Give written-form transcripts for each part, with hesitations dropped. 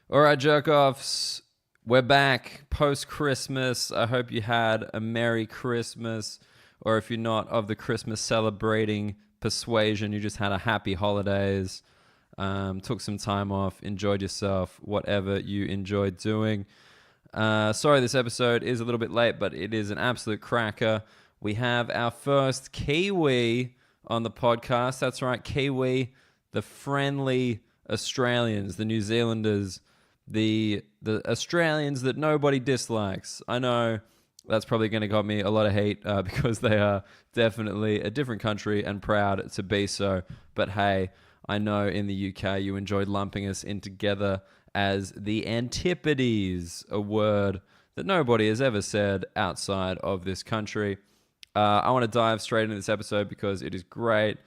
All right, jerk-offs, we're back post-Christmas. I hope you had a Merry Christmas, or if you're not of the Christmas celebrating persuasion, you just had a happy holidays, took some time off, enjoyed yourself, whatever you enjoyed doing. Sorry this episode is a little bit late, but it is an absolute cracker. We have our first Kiwi on the podcast. That's right, Kiwi, the friendly Australians, the New Zealanders, the Australians that nobody dislikes. I know that's probably going to got me a lot of hate because they are definitely a different country and proud to be so. But hey, I know in the UK you enjoyed lumping us in together as the Antipodes, a word that nobody has ever said outside of this country. I want to dive straight into this episode because it is great.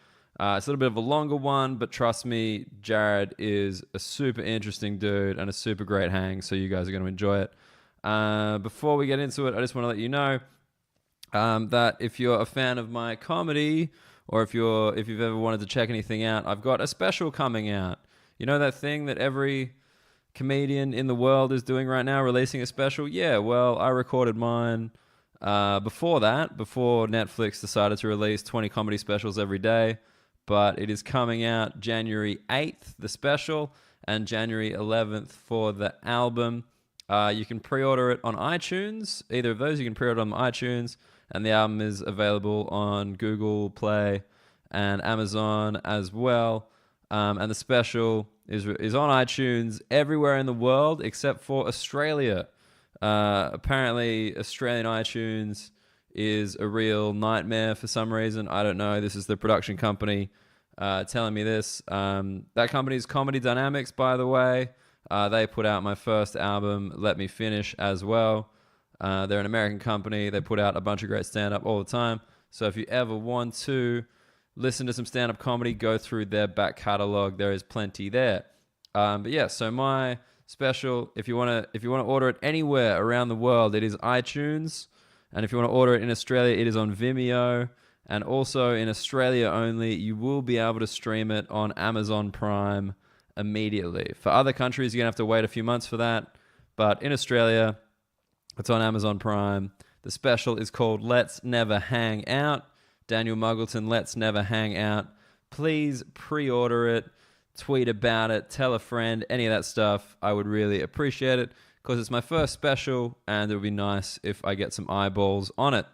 It's a little bit of a longer one, but trust me, Jared is a super interesting dude and a super great hang, so you guys are going to enjoy it. Before we get into it, I just want to let you know that if you're a fan of my comedy, or if you've ever wanted to check anything out, I've got a special coming out. You know that thing that every comedian in the world is doing right now, releasing a special? Yeah, well, I recorded mine before Netflix decided to release 20 comedy specials every day. But it is coming out January 8th, the special, and January 11th for the album. You can pre-order it on iTunes. Either of those, you can pre-order on iTunes, and the album is available on Google Play and Amazon as well. And the special is on iTunes everywhere in the world except for Australia. Apparently, Australian iTunes is a real nightmare for some reason. I don't know. This is the production company telling me this. That company is Comedy Dynamics, by the way. They put out my first album, Let Me Finish, as well. They're an American company. They put out a bunch of great stand-up all the time. So if you ever want to listen to some stand-up comedy, go through their back catalog. There is plenty there. But yeah, so my special, if you want to order it anywhere around the world, it is iTunes. And if you want to order it in Australia, it is on Vimeo. And also in Australia only, you will be able to stream it on Amazon Prime immediately. For other countries, you're going to have to wait a few months for that. But in Australia, it's on Amazon Prime. The special is called Let's Never Hang Out. Daniel Muggleton, Let's Never Hang Out. Please pre-order it, tweet about it, tell a friend, any of that stuff. I would really appreciate it, because it's my first special, and it would be nice if I get some eyeballs on it.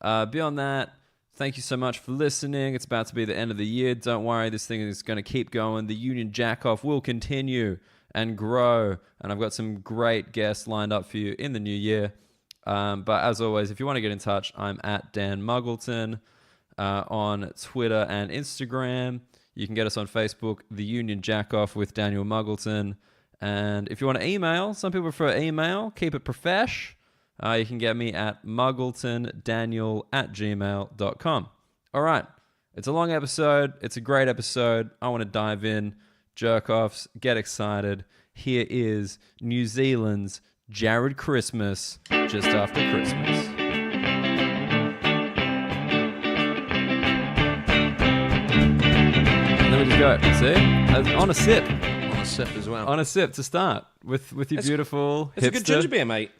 Beyond that, thank you so much for listening. It's about to be the end of the year. Don't worry, this thing is going to keep going. The Union Jack-Off will continue and grow, and I've got some great guests lined up for you in the new year. But as always, if you want to get in touch, I'm at Dan Muggleton on Twitter and Instagram. You can get us on Facebook, The Union Jack-Off with Daniel Muggleton. And if you want to email, some people prefer email, keep it profesh. You can get me at muggletondaniel@gmail.com. All right. It's a long episode. It's a great episode. I want to dive in. Jerk-offs, get excited. Here is New Zealand's Jared Christmas just after Christmas. And then we just go. See? On a sip. Sip as well. On a sip to start with your beautiful It's hipster. a good ginger beer, mate.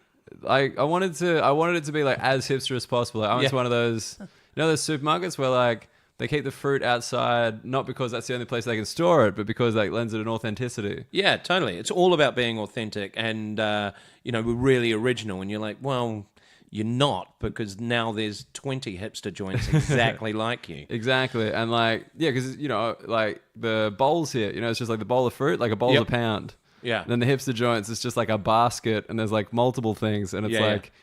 I wanted it to be like as hipster as possible. I went to one of those, those supermarkets where like they keep the fruit outside, not because that's the only place they can store it, but because that lends it an authenticity. Yeah, totally. It's all about being authentic and we're really original. And you're like, well, you're not, because now there's 20 hipster joints exactly like you. Exactly. And like, yeah, because, like the bowls here, it's just like the bowl of fruit, like a bowl's a pound. Yeah. And then the hipster joints, it's just like a basket and there's like multiple things. And it's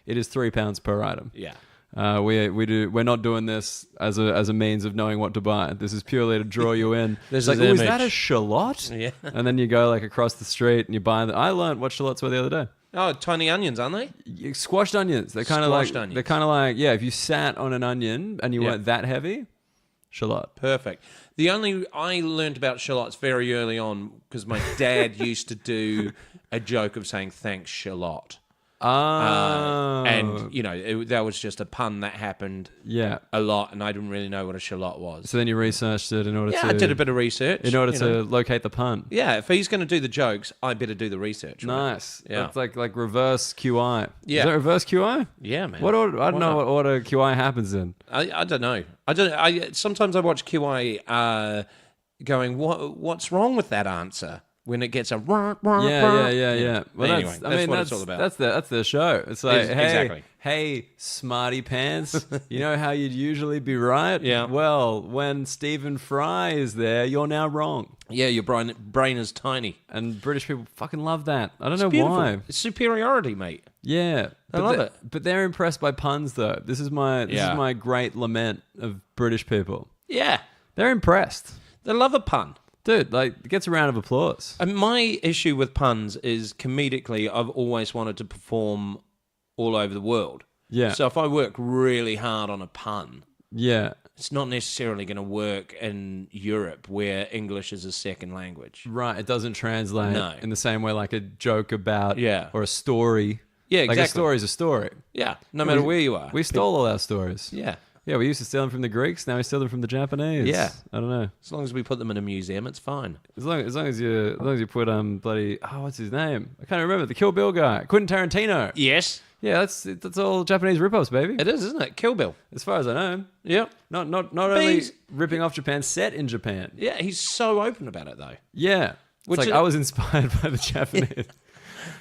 it is £3 per item. Yeah. We're not doing this as a means of knowing what to buy. This is purely to draw you in. There's like, is that a shallot? Yeah. And then you go like across the street and you buy them. I learned what shallots were the other day. Oh, tiny onions, aren't they? Squashed onions. They're kind of like onions. They're kind of like, if you sat on an onion and you weren't that heavy, shallot. Perfect. I learned about shallots very early on because my dad used to do a joke of saying thanks shallot. Oh. And, that was just a pun that happened a lot, and I didn't really know what a shallot was. So then you researched it in order to... Yeah, I did a bit of research. In order to locate the pun. Yeah, if he's going to do the jokes, I better do the research. Right? Nice. Yeah. It's like reverse QI. Yeah. Is that reverse QI? Yeah, man. What order? I don't know what order QI happens in. I don't know. Sometimes I watch QI going, what's wrong with that answer? When it gets a Yeah. Well, anyway, that's what it's all about. That's their show. It's like, exactly. Hey, smarty pants. You know how you'd usually be right? Yeah. Well, when Stephen Fry is there, you're now wrong. Yeah, your brain is tiny. And British people fucking love that. I don't know Beautiful. why. It's superiority, mate. Yeah. I love it. But they're impressed by puns, though. This is my great lament of British people. Yeah. They're impressed. They love a pun. Dude, it gets a round of applause. And my issue with puns is comedically, I've always wanted to perform all over the world. Yeah. So if I work really hard on a pun, yeah, it's not necessarily going to work in Europe where English is a second language. Right. It doesn't translate in the same way like a joke about or a story. Yeah, exactly. Like a story is a story. Yeah, no matter where you are. We stole all our stories. Yeah. Yeah, we used to steal them from the Greeks. Now we steal them from the Japanese. Yeah, I don't know. As long as we put them in a museum, it's fine. As long as you put bloody what's his name? I can't remember the Kill Bill guy, Quentin Tarantino. Yes. Yeah, that's all Japanese rip-offs, baby. It is, isn't it? Kill Bill. As far as I know. Yeah. Not only ripping off Japan, set in Japan. Yeah, he's so open about it though. Yeah. I was inspired by the Japanese.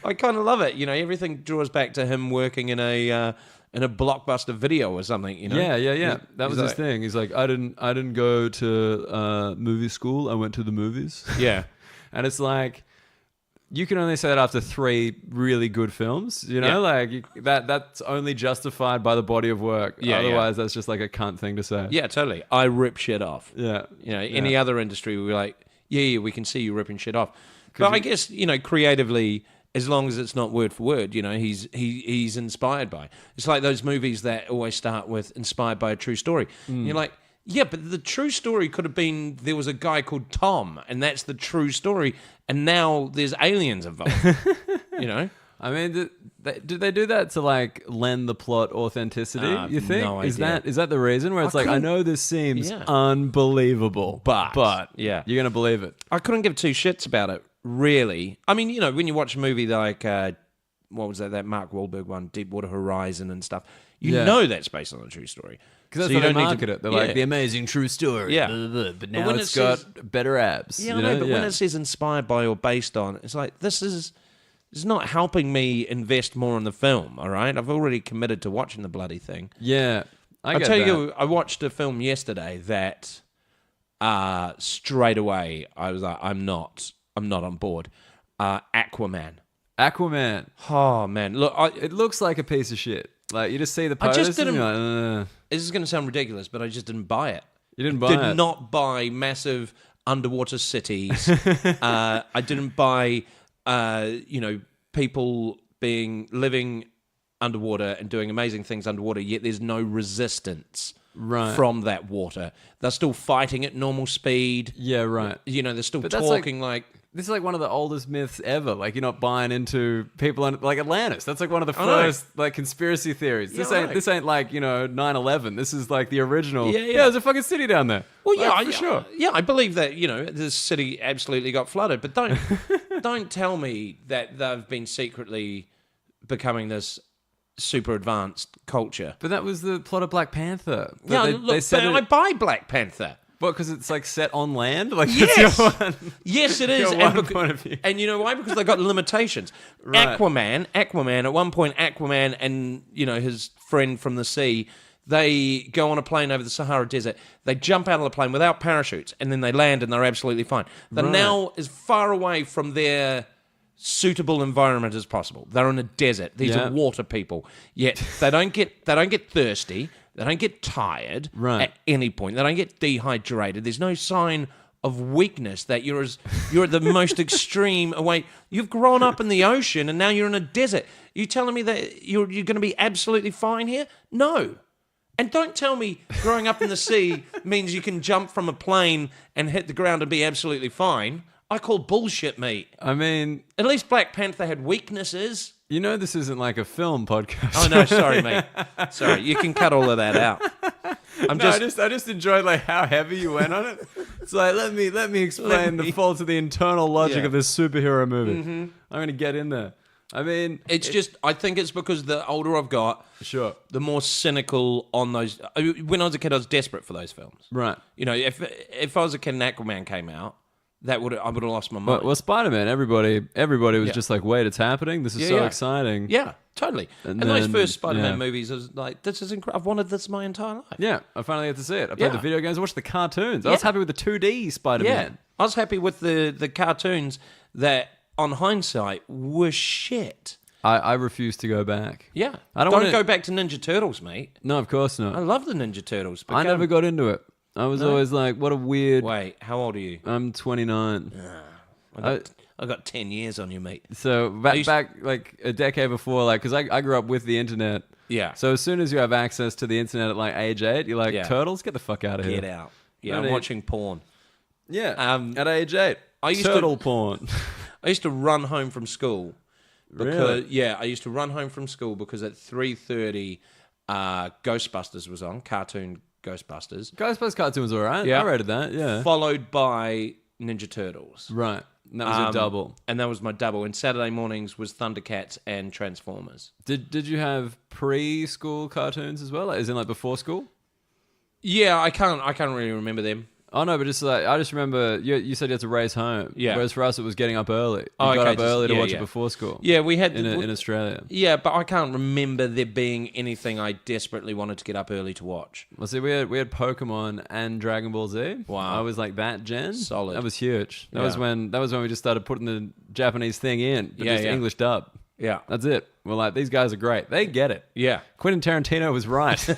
I kind of love it. Everything draws back to him working in a blockbuster video or something. Yeah. That was his thing. He's like, I didn't go to movie school. I went to the movies. Yeah. And it's like, you can only say that after 3 really good films, that's only justified by the body of work. Yeah, Otherwise, that's just like a cunt thing to say. Yeah, totally. I rip shit off. Yeah. Any other industry, we're like, yeah, we can see you ripping shit off. But I guess, creatively, as long as it's not word for word, he's inspired by. It's like those movies that always start with inspired by a true story. And you're like, yeah, but the true story could have been there was a guy called Tom, and that's the true story, and now there's aliens involved. I mean, do they do that to lend the plot authenticity? You think? No is idea. that the reason where it's I know this seems unbelievable, but yeah, you're gonna believe it. I couldn't give 2 shits about it, really. I mean, when you watch a movie like what was that Mark Wahlberg one, Deepwater Horizon and stuff, know that's based on a true story. Because that's how they market it. They're like, the amazing true story. Yeah. Blah, blah, blah. But now it's got better abs. Yeah, I know, but when it says inspired by or based on, it's like, this is not helping me invest more in the film, all right? I've already committed to watching the bloody thing. Yeah, I'll tell you, I watched a film yesterday that straight away I was like, I'm not on board. Aquaman. Oh, man. Look, it looks like a piece of shit. You just see the post and you're like, This is going to sound ridiculous, but I just didn't buy it. You didn't buy it? Did not buy massive underwater cities. I didn't buy, people living underwater and doing amazing things underwater, yet there's no resistance from that water. They're still fighting at normal speed. Yeah, right. They're still talking This is one of the oldest myths ever. You're not buying into people like Atlantis. That's one of the first conspiracy theories. This ain't 9/11. This is the original. Yeah, there's a fucking city down there. Well, for sure. Yeah, I believe that this city absolutely got flooded. But don't tell me that they've been secretly becoming this super advanced culture. But that was the plot of Black Panther. I buy Black Panther. What, because it's set on land? Yes! That's yes, it is. point of view. And you know why? Because they got limitations. Right. Aquaman, at one point, Aquaman and, his friend from the sea, they go on a plane over the Sahara Desert. They jump out of the plane without parachutes, and then they land and they're absolutely fine. They're now as far away from their suitable environment as possible. They're in a desert. These are water people. Yet they don't get thirsty. They don't get tired at any point. They don't get dehydrated. There's no sign of weakness that you're at the most extreme away. You've grown up in the ocean and now you're in a desert. You telling me that you're going to be absolutely fine here? No. And don't tell me growing up in the sea means you can jump from a plane and hit the ground and be absolutely fine. I call bullshit, mate. I mean, At least Black Panther had weaknesses. you know, this isn't like a film podcast. Oh no, sorry, mate. Sorry, you can cut all of that out. I just enjoyed like how heavy you went on it. It's like let me explain the faults of the internal logic of this superhero movie. I'm gonna get in there. I mean, I think it's because the older I've got, sure, the more cynical on those. When I was a kid, I was desperate for those films. right. You know, if I was a kid and Aquaman came out, I would have lost my mind. Well, Spider-Man, everybody was just like, wait, it's happening. This is so exciting. Yeah, totally. And those then, first Spider-Man movies, I was like, this is incredible. I've wanted this my entire life. Yeah, I finally get to see it. I played the video games, I watched the cartoons. I was happy with the 2D Spider-Man. Yeah, I was happy with the cartoons that, on hindsight, were shit. I refuse to go back. Yeah, I don't go back to Ninja Turtles, mate. No, of course not. I love the Ninja Turtles. But I never got into it. I was always like, what a weird... Wait, how old are you? I'm 29. I got 10 years on you, mate. So back like a decade before, like, because I grew up with the internet. Yeah. So as soon as you have access to the internet at like age 8, you're like, turtles, get the fuck out of here. Get out. Yeah, I'm watching porn. Yeah. At age 8. Turtle porn. I used to run home from school. Really? Yeah, I used to run home from school because at 3:30, Ghostbusters was on, cartoon Ghostbusters. Ghostbusters cartoon was alright. Yeah. I rated that, yeah. Followed by Ninja Turtles. Right. And that was a double. And that was my double. And Saturday mornings was Thundercats and Transformers. Did you have preschool cartoons as well? Like, as in like before school? Yeah, I can't really remember them. Oh no, but just like I just remember you said you had to race home. Yeah. Whereas for us it was getting up early. You got up early to watch it before school. Yeah, we had in Australia. Yeah, but I can't remember there being anything I desperately wanted to get up early to watch. Well, see, we had Pokemon and Dragon Ball Z. Wow. I was like that gen. Solid. That was huge. That was when we just started putting the Japanese thing in, but just English dub. Yeah. That's it. We're like, these guys are great. They get it. Yeah. Quentin Tarantino was right.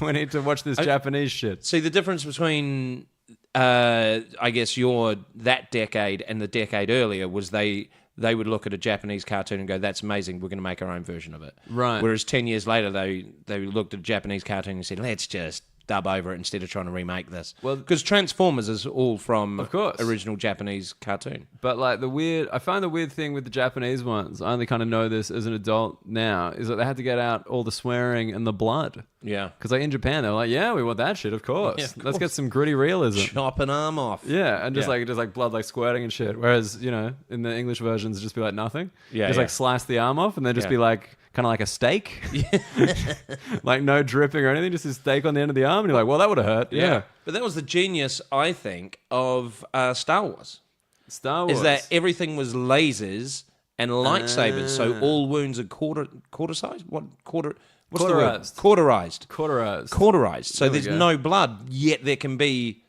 We need to watch this Japanese shit. See, the difference between I guess that decade and the decade earlier was they would look at a Japanese cartoon and go, that's amazing, we're going to make our own version of it. Right. Whereas 10 years later, they looked at a Japanese cartoon and said, let's just dub over it instead of trying to remake this. Well, because Transformers is all from of course original Japanese cartoon. But like I find the weird thing with the Japanese ones, I only kind of know this as an adult now, is that they had to get out all the swearing and the blood. Yeah. Because like in Japan, they were like, yeah, we want that shit, of course. Yeah, of course. Let's get some gritty realism. Chop an arm off. Yeah, and just like blood like squirting and shit. Whereas, you know, in the English versions, it'd just be like nothing. Yeah. Just like slice the arm off and then just be like, kind of like a steak. Like no dripping or anything, just a steak on the end of the arm. And you're like, well, that would have hurt. Yeah. But that was the genius, I think, of Star Wars. Star Wars. Is that everything was lasers and lightsabers, so all wounds are quarter-sized? What's the word? Cauterized. So there's no blood, yet there can be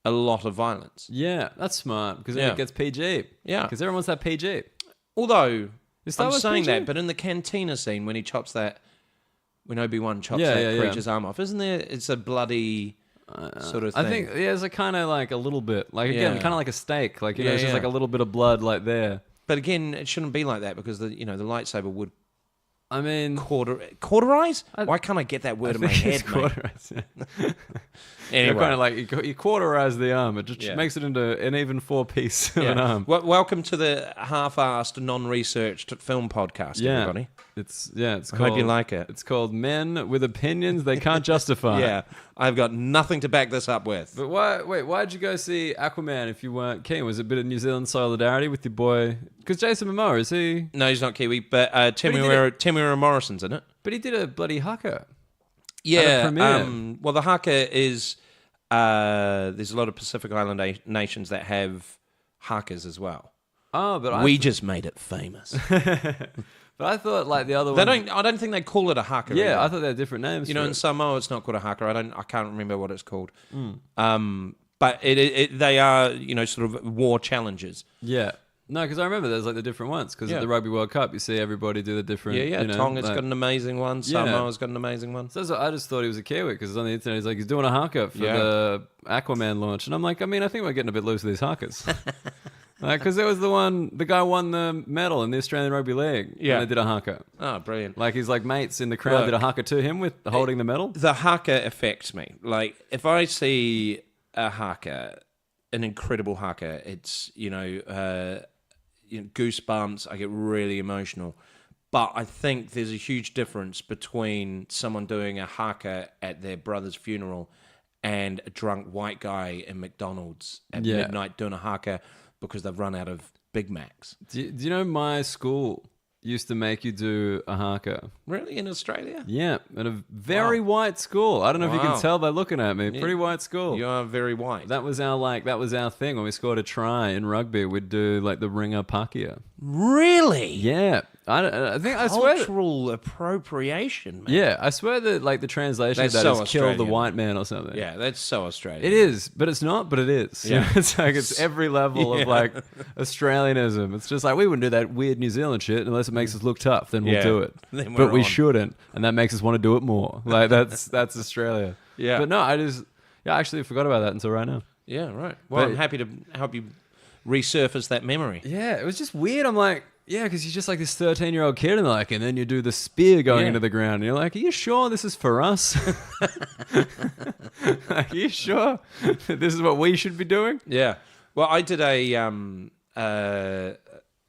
a lot of violence. Yeah, that's smart, because then it gets PG. Yeah. Because everyone wants that PG. Although, Star I'm Wars saying PG? that, but in the cantina scene, when Obi-Wan chops that creature's arm off, isn't there, it's a bloody sort of thing? I think, it's a kind of like a little bit. Like, again, kind of like a steak. Like, you know, it's just like a little bit of blood like there. But again, it shouldn't be like that, because the lightsaber would... I mean... Cauterize? Why can't I get that word in my head, mate? Cauterize, Anyway. You're kind of like, you cauterize the arm. It just makes it into an even 4-piece of an arm. Welcome to the half-assed, non-researched film podcast, everybody. It's called... I hope you like it. It's called Men with Opinions They Can't Justify. Yeah. I've got nothing to back this up with. But why'd you go see Aquaman if you weren't keen? Was it a bit of New Zealand solidarity with your boy? Because Jason Momoa, is he... No, he's not Kiwi, but Temuera Morrison's in it. But he did a bloody haka. Yeah. Well, the haka is... there's a lot of Pacific Island nations that have hakas as well. Oh, but we just made it famous. But I thought like the other one. I don't think they call it a haka. Yeah, either. I thought they had different names. You know, in Samoa it's not called a haka. I can't remember what it's called. But they are sort of war challenges. Yeah. No, because I remember there's like the different ones. Because at the Rugby World Cup, you see everybody do the different. Yeah. Tonga's got an amazing one. Samoa's got an amazing one. So I just thought he was a Kiwi because on the internet he's like he's doing a haka for the Aquaman launch, and I'm like, I mean, I think we're getting a bit loose with these hakas. Because there was the guy won the medal in the Australian Rugby League. Yeah, they did a haka. Oh, brilliant! Like his mates in the crowd did a haka to him with holding the medal. The haka affects me. Like if I see a haka, an incredible haka. It's, goosebumps. I get really emotional. But I think there's a huge difference between someone doing a haka at their brother's funeral and a drunk white guy in McDonald's at midnight doing a haka because they've run out of Big Macs. Do you know my school used to make you do a haka? Really? In Australia? Yeah, at a very white school. I don't know if you can tell by looking at me. Pretty white school. You are very white. That was our thing. When we scored a try in rugby, we'd do like the ringer pakia. Really? Yeah. I swear cultural appropriation, man. Yeah, I swear that like the translation of that is kill the white man or something. Yeah, that's so Australian. It is, but it's not, but it is. Yeah. It's like it's every level of like Australianism. It's just like we wouldn't do that weird New Zealand shit unless it makes us look tough, then we'll do it. But we shouldn't, and that makes us want to do it more. Like that's Australia. Yeah. But no, I actually forgot about that until right now. Yeah, right. Well, I'm happy to help you resurface that memory. Yeah, it was just weird. I'm like, yeah, because you're just like this 13-year-old kid, and and then you do the spear going into the ground, and you're like, are you sure this is for us? Are you sure this is what we should be doing? Yeah. Well, I did a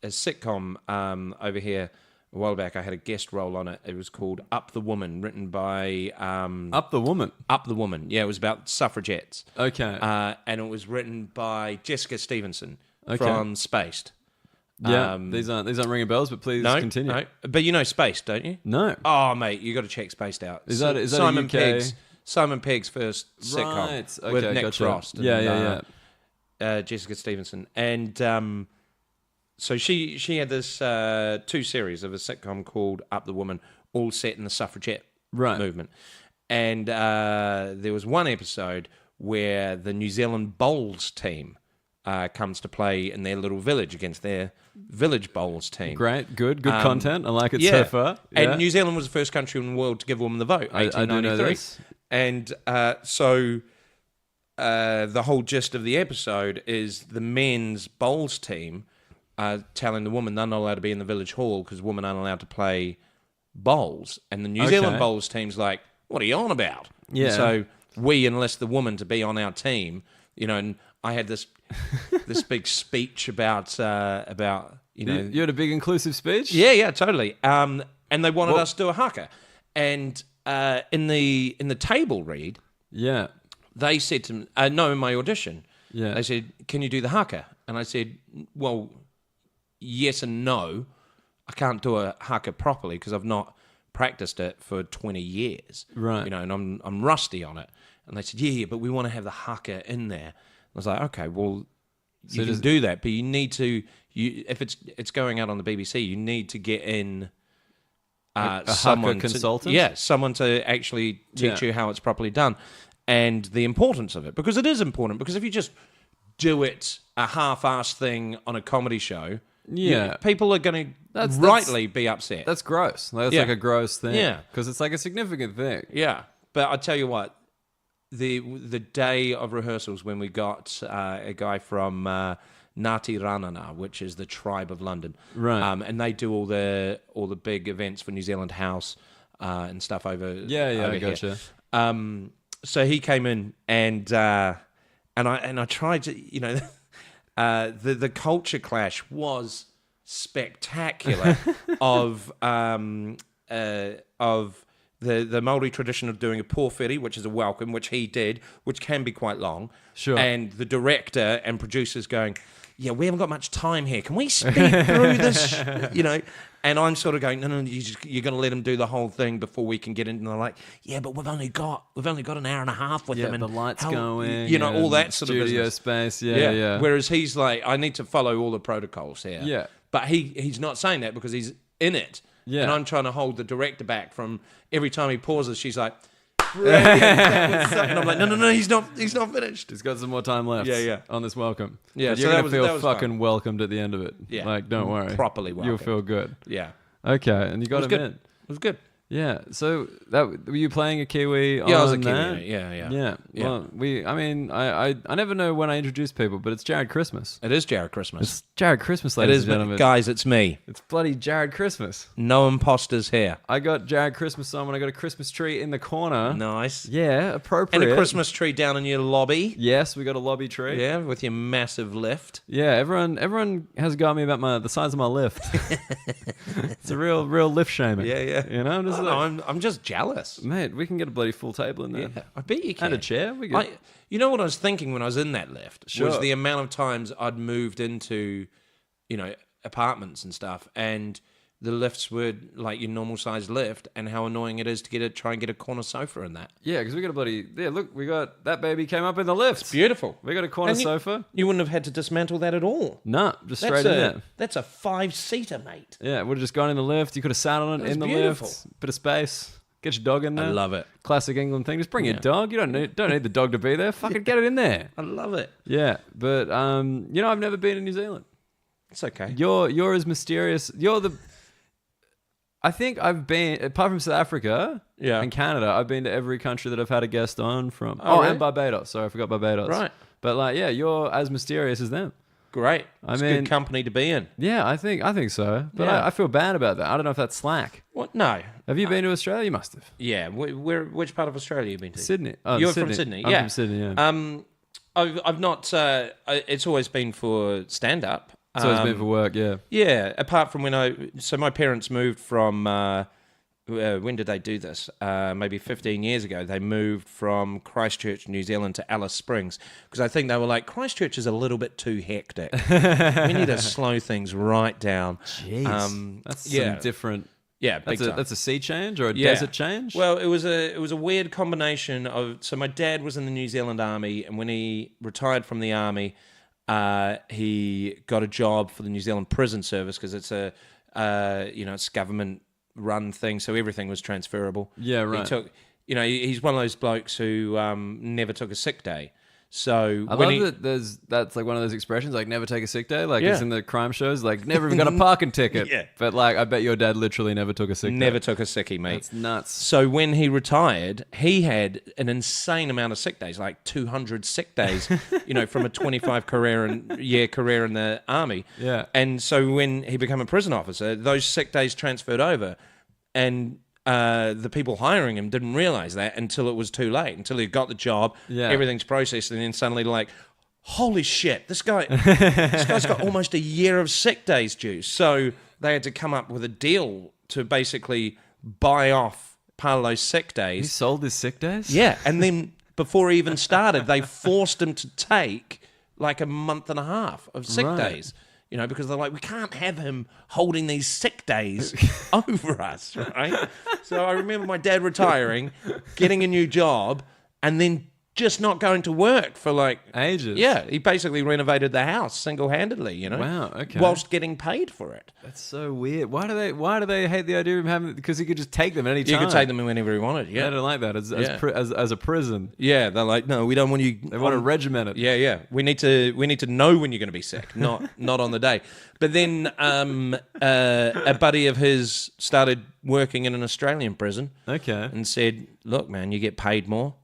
sitcom over here a while back. I had a guest role on it. It was called Up the Woman, written by... Up the Woman? Up the Woman. Yeah, it was about suffragettes. Okay. And it was written by Jessica Stevenson from Spaced. Yeah, these aren't ringing bells, but please continue. No, but you know Spaced, don't you? No. Oh, mate, you got to check Spaced out. Is that Simon Pegg's Simon Pegg's first sitcom with Nick Frost? And, Jessica Stevenson, and so she had this 2 series of a sitcom called Up the Woman, all set in the suffragette movement, and there was one episode where the New Zealand bowls team comes to play in their little village against their village bowls team. Great, good content. I like it so far. Yeah. And New Zealand was the first country in the world to give women the vote, 1893. I do know this. And so the whole gist of the episode is the men's bowls team telling the woman they're not allowed to be in the village hall because women aren't allowed to play bowls. And the New Zealand bowls team's like, what are you on about? Yeah. And so we enlist the woman to be on our team, and I had this big speech about You had a big inclusive speech? Yeah, totally. And they wanted us to do a haka. And in the table read, they said to me, no, in my audition, they said, can you do the haka? And I said, well, yes and no. I can't do a haka properly because I've not practiced it for 20 years. Right. And I'm rusty on it. And they said, yeah, but we want to have the haka in there. I was like, okay, well, you can do that, but you need to. If it's going out on the BBC, you need to get in someone consultant. Someone to actually teach you how it's properly done, and the importance of it, because it is important. Because if you just do it a half-assed thing on a comedy show, people are going to rightly be upset. That's gross. That's like a gross thing. Yeah, because it's like a significant thing. Yeah, but I tell you what. The day of rehearsals when we got a guy from Ngāti Ranana, which is the tribe of London, right? And they do all the big events for New Zealand House and stuff over. I gotcha. Here. So he came in and I tried to the culture clash was spectacular of the Māori tradition of doing a pōwhiri, which is a welcome, which he did, which can be quite long. Sure. And the director and producers going, yeah, we haven't got much time here. Can we speed through this? And I'm sort of going, no, you're going to let him do the whole thing before we can get in. And they're like, yeah, but we've only got an hour and a half with him. And the lights going. All that sort of studio space. Yeah. Whereas he's like, I need to follow all the protocols here. Yeah. But he's not saying that because he's in it. Yeah. And I'm trying to hold the director back from every time he pauses, she's like, brilliant. And I'm like, no, he's not finished. He's got some more time left on this welcome. Yeah, but you're going to feel fucking welcomed at the end of it. Yeah. Like, don't worry. Properly welcomed. You'll feel good. Yeah. Okay, and you got him in. It was good. Yeah. So were you playing a Kiwi? Yeah, I was a on Kiwi. that? Yeah. Well, I never know when I introduce people, but it's Jared Christmas. It is Jared Christmas. It's Jared Christmas, It ladies is, and gentlemen. guys. It's me. It's bloody Jared Christmas. No imposters here. I got Jared Christmas on when I got a Christmas tree in the corner. Nice. Yeah, appropriate. And a Christmas tree down in your lobby. Yes, we got a lobby tree. Yeah, with your massive lift. Yeah, everyone has got me about the size of my lift. It's a real lift shaming. Yeah. You know, I'm just jealous. mate, we can get a bloody full table in there. Yeah, I bet you can. And a chair. We could. You know what I was thinking when I was in that lift Sure. was the amount of times I'd moved into, apartments and stuff, and the lifts were like your normal sized lift, and how annoying it is to try and get a corner sofa in that. Yeah, because we got a bloody look, we got that baby came up in the lift. Beautiful. We got a corner sofa. You wouldn't have had to dismantle that at all. No, just straight in there. That's a 5-seater, mate. Yeah, would have just gone in the lift. You could have sat on it in the beautiful. lift. Bit of space. Get your dog in there. I love it. Classic England thing. Just bring your dog. You don't need the dog to be there. Fucking get it in there. I love it. Yeah, but I've never been in New Zealand. It's okay. You're as mysterious. I think I've been, apart from South Africa and Canada, I've been to every country that I've had a guest on from. Really? And Barbados. Sorry, I forgot Barbados. Right. But you're as mysterious as them. Great. It's mean- good company to be in. Yeah, I think so. But Yeah. I feel bad about that. I don't know if that's slack. What? No. Have you been to Australia? You must have. Yeah. Which part of Australia have you been to? Sydney. Oh, You're from Sydney. I'm Yeah. from Sydney, yeah. I've not. It's always been for stand up. It's always been for work, yeah. Yeah. Apart from so my parents moved from. When did they do this? Maybe 15 years ago. They moved from Christchurch, New Zealand to Alice Springs because I think they were like, Christchurch is a little bit too hectic. We need to slow things right down. Jeez. That's some different. Yeah, big time. That's a sea change or a desert change? Well, it was a weird combination of. So my dad was in the New Zealand Army, and when he retired from the army, he got a job for the New Zealand Prison Service because it's it's government run thing, so everything was transferable. Yeah, right. He took, he's one of those blokes who never took a sick day. So I love that that's like one of those expressions, like never take a sick day. Like it's in the crime shows, like never even got a parking ticket. Yeah. But like I bet your dad literally never took a sick day. Never took a sickie, mate. That's nuts. So when he retired, he had an insane amount of sick days, like 200 sick days, from a 25 career in the army. Yeah. And so when he became a prison officer, those sick days transferred over, and the people hiring him didn't realize that until it was too late, until he got the job, everything's processed, and then suddenly like, holy shit, this guy's got almost a year of sick days due. So they had to come up with a deal to basically buy off part of those sick He days. sold his sick days? Yeah, and then before he even started, they forced him to take like a month and a half of sick days. Because they're like, we can't have him holding these sick days over us, right? So I remember my dad retiring, getting a new job, and then just not going to work for like ages. Yeah, he basically renovated the house single-handedly, Wow, okay. whilst getting paid for it. That's so weird. Why do they hate the idea of having? Because he could just take them at any time. You could take them whenever he wanted. Yeah, They don't like that as a prison. yeah. They're like, no, we don't want you. They want to regiment it. Yeah. We need to know when you're going to be sick, not on the day. But then a buddy of his started working in an Australian prison. Okay. And said, look, man, you get paid more.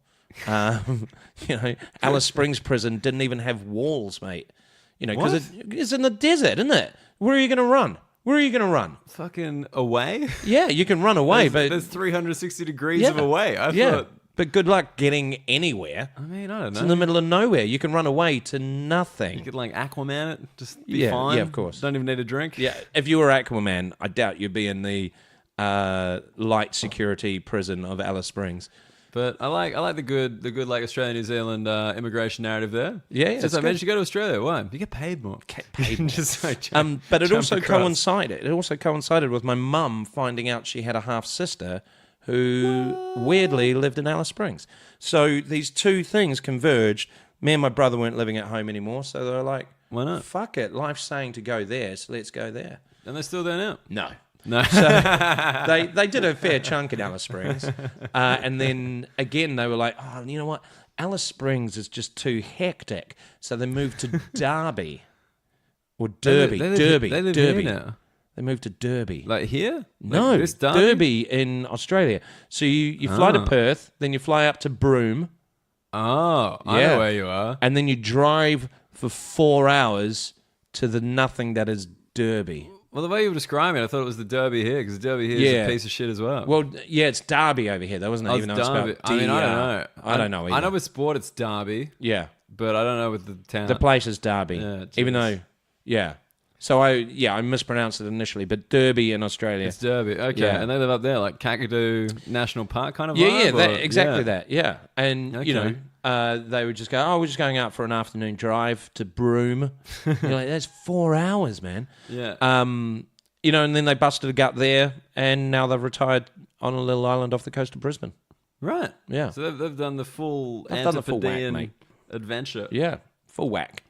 Alice Springs prison didn't even have walls, mate. Because it's in the desert, isn't it? Where are you going to run? Fucking away? Yeah, you can run away, but there's 360 degrees of away. I thought. But good luck getting anywhere. I mean, I don't know. It's in the middle of nowhere. You can run away to nothing. You could like Aquaman it, just be fine. Yeah, of course. Don't even need a drink. Yeah, if you were Aquaman, I doubt you'd be in the light security prison of Alice Springs. But I like the good like Australia New Zealand immigration narrative there. Yeah, Just I mentioned you go to Australia. Why? You get paid more. Just like but it also across. coincided. It also coincided with my mum finding out she had a half sister who weirdly lived in Alice Springs. So these two things converged. Me and my brother weren't living at home anymore, so they were like, why not? Fuck it, life's saying to go there, so let's go there. And they're still there now. No. So they did a fair chunk in Alice Springs. And then again, they were like, oh, you know what? Alice Springs is just too hectic. So they moved to Derby. Or Derby. They live Derby. here Derby. now. They moved to Derby. Like here? No, Like this Derby in Australia. So you fly to Perth, then you fly up to Broome. Oh, I know where you are. And then you drive for 4 hours to the nothing that is Derby. Well, the way you were describing it, I thought it was the Derby here, because the Derby here is a piece of shit as well. Well, yeah, it's Derby over here, though, wasn't it? Oh, Even though it's Derby. it's spelled I mean, I don't know. I don't know either. I know with sport it's Derby, Yeah. but I don't know with the town. The place is Derby. Yeah, even though, So I mispronounced it initially, but Derby in Australia. It's Derby, okay. Yeah. And they live up there, like Kakadu National Park kind of Yeah, vibe? exactly that, yeah. And, Okay. they would just go, we're just going out for an afternoon drive to Broome. You're like, that's 4 hours, man. Yeah. And then they busted a gut there, and now they've retired on a little island off the coast of Brisbane. Right. Yeah. So they've done the full They've done the full whack, Antipodean mate. adventure. Yeah, full whack.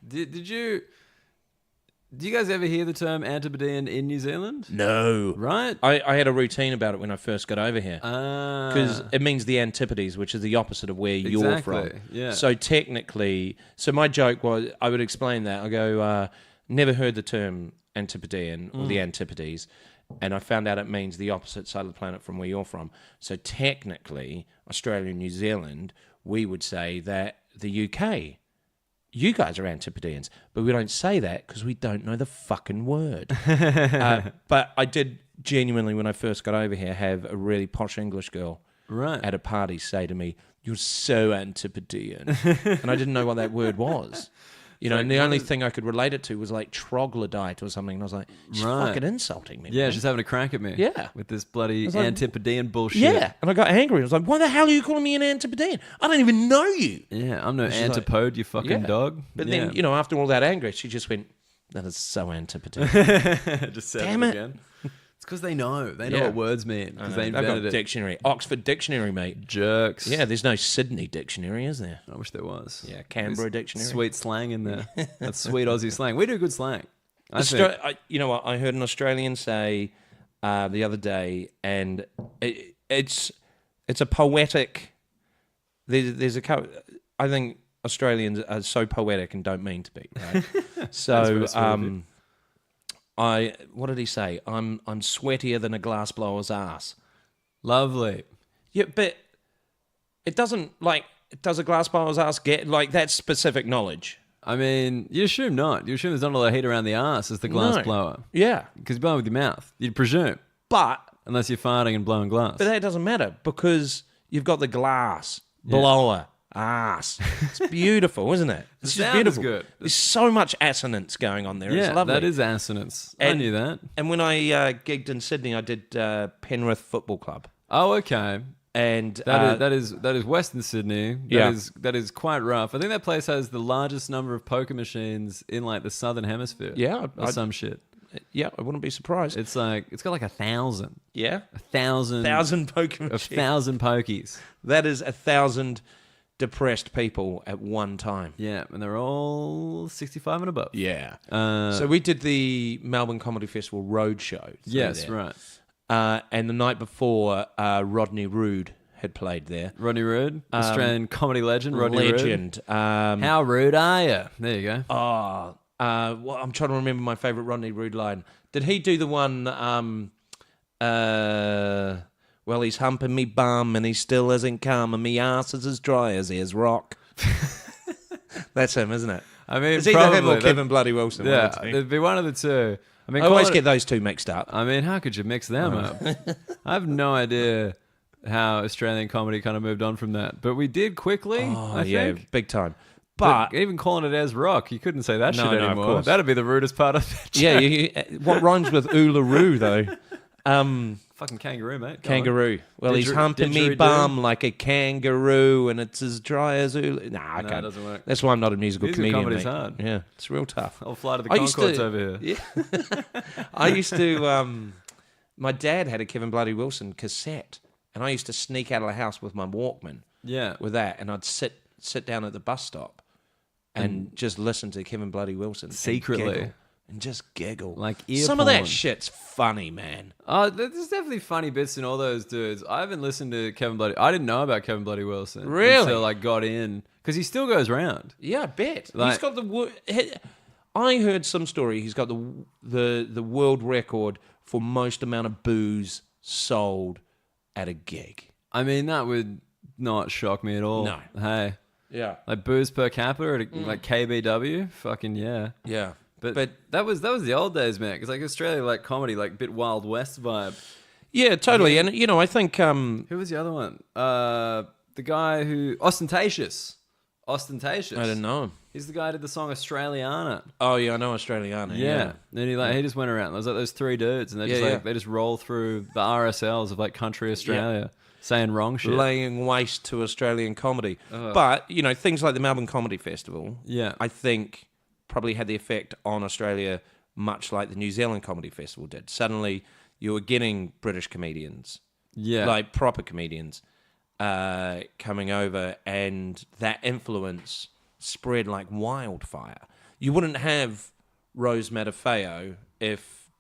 Do you guys ever hear the term Antipodean in New Zealand? No. Right? I had a routine about it when I first got over here. Because Ah. it means the Antipodes, which is the opposite of where you're from. Yeah. So technically, my joke was, I would explain that. I go, never heard the term Antipodean or the Antipodes, and I found out it means the opposite side of the planet from where you're from. So technically, Australia and New Zealand, we would say that the UK, you guys are Antipodeans, but we don't say that because we don't know the fucking word. But I did genuinely, when I first got over here, have a really posh English girl at a party say to me, "You're so Antipodean," and I didn't know what that word was. And the only thing I could relate it to was like troglodyte or something. And I was like, she's fucking insulting me. Yeah, man. she's having a crack at me. Yeah. With this bloody like, Antipodean bullshit. Yeah. And I got angry. I was like, why the hell are you calling me an Antipodean? I don't even know you. Yeah, I'm no she's antipode, you fucking Yeah. dog. But then, after all that anger, she just went, that is so Antipodean. Just said Damn it it. again. It's because they know. They know Yeah. what words mean. Because they They've got invented it. dictionary. Oxford Dictionary, mate. Jerks. Yeah, there's no Sydney Dictionary, is there? I wish there was. Yeah, Canberra There's Dictionary. Sweet slang in there. That's sweet Aussie slang. We do good slang. You know what? I heard an Australian say the other day, and it's a poetic. There's a couple. I think Australians are so poetic and don't mean to be. Right? So what did he say? I'm sweatier than a glassblower's ass. Lovely. Yeah, but it doesn't does a glassblower's ass get that specific knowledge? I mean, you assume not. You assume there's not a lot of heat around the ass as the glass No. blower. Yeah, Because you're blowing with your mouth. You'd presume. but Unless you're farting and blowing glass. that doesn't matter because you've got the glass blower ass. It's beautiful, isn't it? It's just sound is beautiful. good. There's so much assonance going on there. Yeah, It's lovely. that is assonance. I knew that. And when I gigged in Sydney, I did Penrith Football Club, Oh, okay. and That is Western Sydney. Yeah. That is quite rough. I think that place has the largest number of poker machines in the southern hemisphere. Yeah, or some shit. yeah, I wouldn't be surprised. It's got 1,000. Yeah, 1,000. 1,000 poker machines. 1,000 pokies. That is 1,000 depressed people at one time. Yeah, and they're all 65 and above. Yeah. Uh, So we did the Melbourne Comedy Festival roadshow. yes, right. And the night before, Rodney Roode had played there. Rodney Roode, Australian comedy legend. Rodney Roode. Legend. How rude are you? There you go. Well, I'm trying to remember my favourite Rodney Roode line. Did he do the one, well, he's humping me bum and he still isn't come and me ass is as dry as his rock. That's him, isn't it? I mean, It's either probably. him or Kevin Bloody Wilson. one Yeah, of the two. it'd be one of the two. I mean, I always call it- get those two mixed up. I mean, how could you mix them up? I have no idea how Australian comedy kind of moved on from that, but we did quickly. I think. big time. But But even calling it as rock, you couldn't say that No, shit no, of anymore. course. That'd be the rudest part of it. yeah, what rhymes with Uluru though? Fucking kangaroo, mate. Go Kangaroo. Well, he's humping me didgeridoo. bum like a kangaroo, and it's as dry as Ulu. Nah, I No, can't. it doesn't work. That's why I'm not a musical Musical comedian. comedy's mate. hard. Yeah, it's real tough. on. I'll fly to the I used Conchords to- over here. Yeah. I used to. My dad had a Kevin Bloody Wilson cassette, and I used to sneak out of the house with my Walkman Yeah. with that, and I'd sit down at the bus stop and just listen to Kevin Bloody Wilson Secretly. and just giggle. Like ear some of that porn. shit's funny, man. There's definitely funny bits in all those dudes. I haven't listened to Kevin Bloody. I didn't know about Kevin Bloody Wilson Really? until I got in because he still goes round. Yeah, I bet. Like- He's got the. I heard some story. He's got the world record for most amount of booze sold at a gig. I mean, that would not shock me at all. No. Hey. Yeah. Like booze per capita at like KBW? Fucking yeah. Yeah. But that was the old days, man. Because like Australia, like comedy, like bit Wild West vibe. Yeah, totally. And, you know, I think... Who was the other one? The guy who... Ostentatious. I don't know. He's the guy who did the song Australiana. Oh, yeah, I know Australiana. Yeah. And he just went around. There was like those three dudes, and they just roll through the RSLs of like country Australia, saying wrong shit. Laying waste to Australian comedy. But, you know, things like the Melbourne Comedy Festival, I think probably had the effect on Australia much like the New Zealand Comedy Festival did. Suddenly, you were getting British comedians, like proper comedians, coming over, and that influence spread like wildfire. You wouldn't have Rose Matafeo if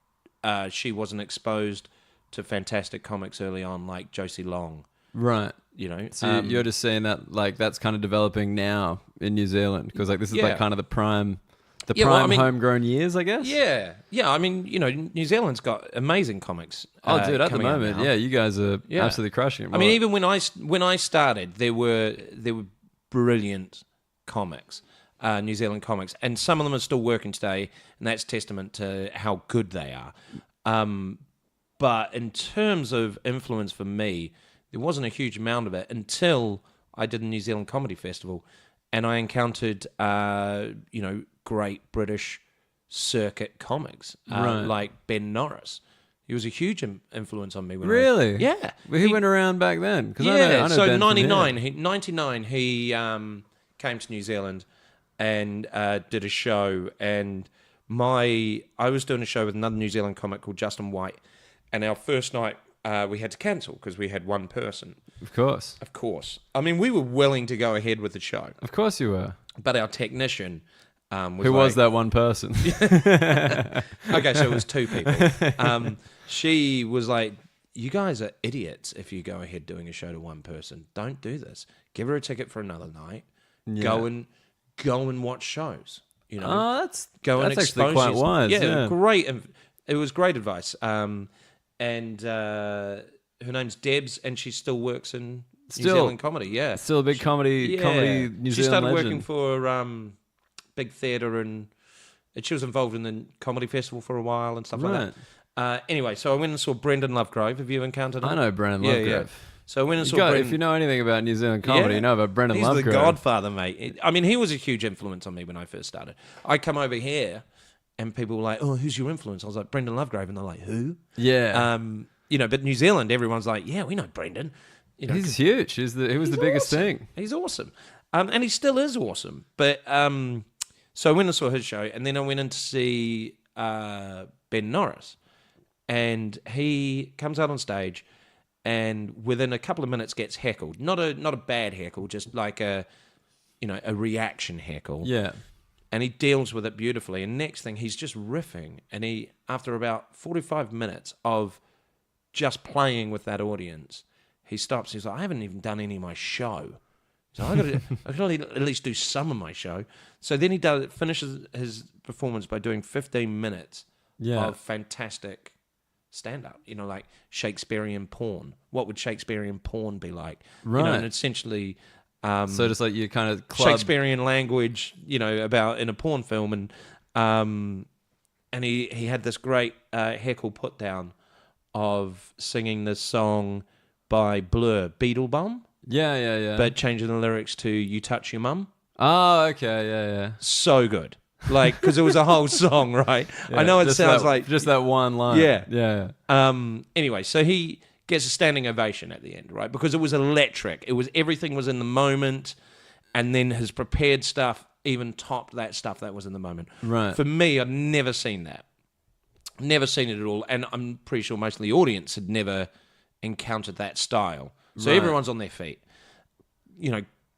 she wasn't exposed to fantastic comics early on, like Josie Long. Right. You know, so you're just saying that like that's kind of developing now in New Zealand because like this is like kind of the prime homegrown years, I guess. Yeah. I mean, you know, New Zealand's got amazing comics. Oh, dude, at the moment, you guys are absolutely crushing it. I mean, even when I started, there were brilliant comics, New Zealand comics, and some of them are still working today, and that's testament to how good they are. But in terms of influence for me, there wasn't a huge amount of it until I did the New Zealand Comedy Festival, and I encountered, great British circuit comics, like Ben Norris. He was a huge influence on me. Really? Yeah. Well, he went around back then. Yeah, I know so Ben 99, he came to New Zealand and did a show. And I was doing a show with another New Zealand comic called Justin White. And our first night, we had to cancel because we had one person. Of course. I mean, we were willing to go ahead with the show. Of course you were. But our technician... Who was that one person? Okay, so it was two people. She was like, "You guys are idiots if you go ahead doing a show to one person. Don't do this. Give her a ticket for another night. Yeah. Go and watch shows. You know, that's actually quite wise. Yeah, great. It was great advice. And her name's Debs, and she still works in New Zealand comedy. Yeah, still a big comedy New Zealand She started legend. working for big theatre, and she was involved in the comedy festival for a while and stuff like that. Anyway, so I went and saw Brendan Lovegrove. Have you encountered him? I know Brendan Lovegrove. Yeah. So I went and saw Brendan. If you know anything about New Zealand comedy, you know about Brendan Lovegrove. He's the godfather, mate. I mean, he was a huge influence on me when I first started. I come over here, and people were like, "Oh, who's your influence?" I was like, "Brendan Lovegrove," and they're like, "Who?" Yeah. But New Zealand, everyone's like, "Yeah, we know Brendan." You know, he's huge. He was the biggest thing. He's awesome, and he still is awesome. But so I went and saw his show, and then I went in to see Ben Norris, and he comes out on stage, and within a couple of minutes gets heckled. Not a bad heckle, just like a reaction heckle. Yeah. And he deals with it beautifully. And next thing, he's just riffing, and he, after about 45 minutes of just playing with that audience, he stops. He's like, "I haven't even done any of my show. So I got to at least do some of my show." So then he finishes his performance by doing 15 minutes of fantastic stand-up. You know, like Shakespearean porn. What would Shakespearean porn be like? Right. You know, and essentially... so just like you kind of club... Shakespearean language, about in a porn film. And he had this great heckle put down of singing this song by Blur, Beetlebum. Yeah. But changing the lyrics to "You Touch Your Mum." Oh, okay, yeah. So good. Like, because it was a whole song, right? Yeah, I know it sounds like... Just that one line. Yeah. Anyway, so he gets a standing ovation at the end, right? Because it was electric. Everything was in the moment, and then his prepared stuff even topped that stuff that was in the moment. Right. For me, I'd never seen that. Never seen it at all, and I'm pretty sure most of the audience had never encountered that style. So everyone's on their feet,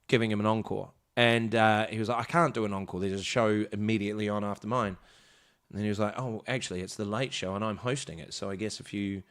giving him an encore. And he was like, "I can't do an encore. There's a show immediately on after mine." And then he was like, oh, actually, it's the late show and I'm hosting it. So I guess if you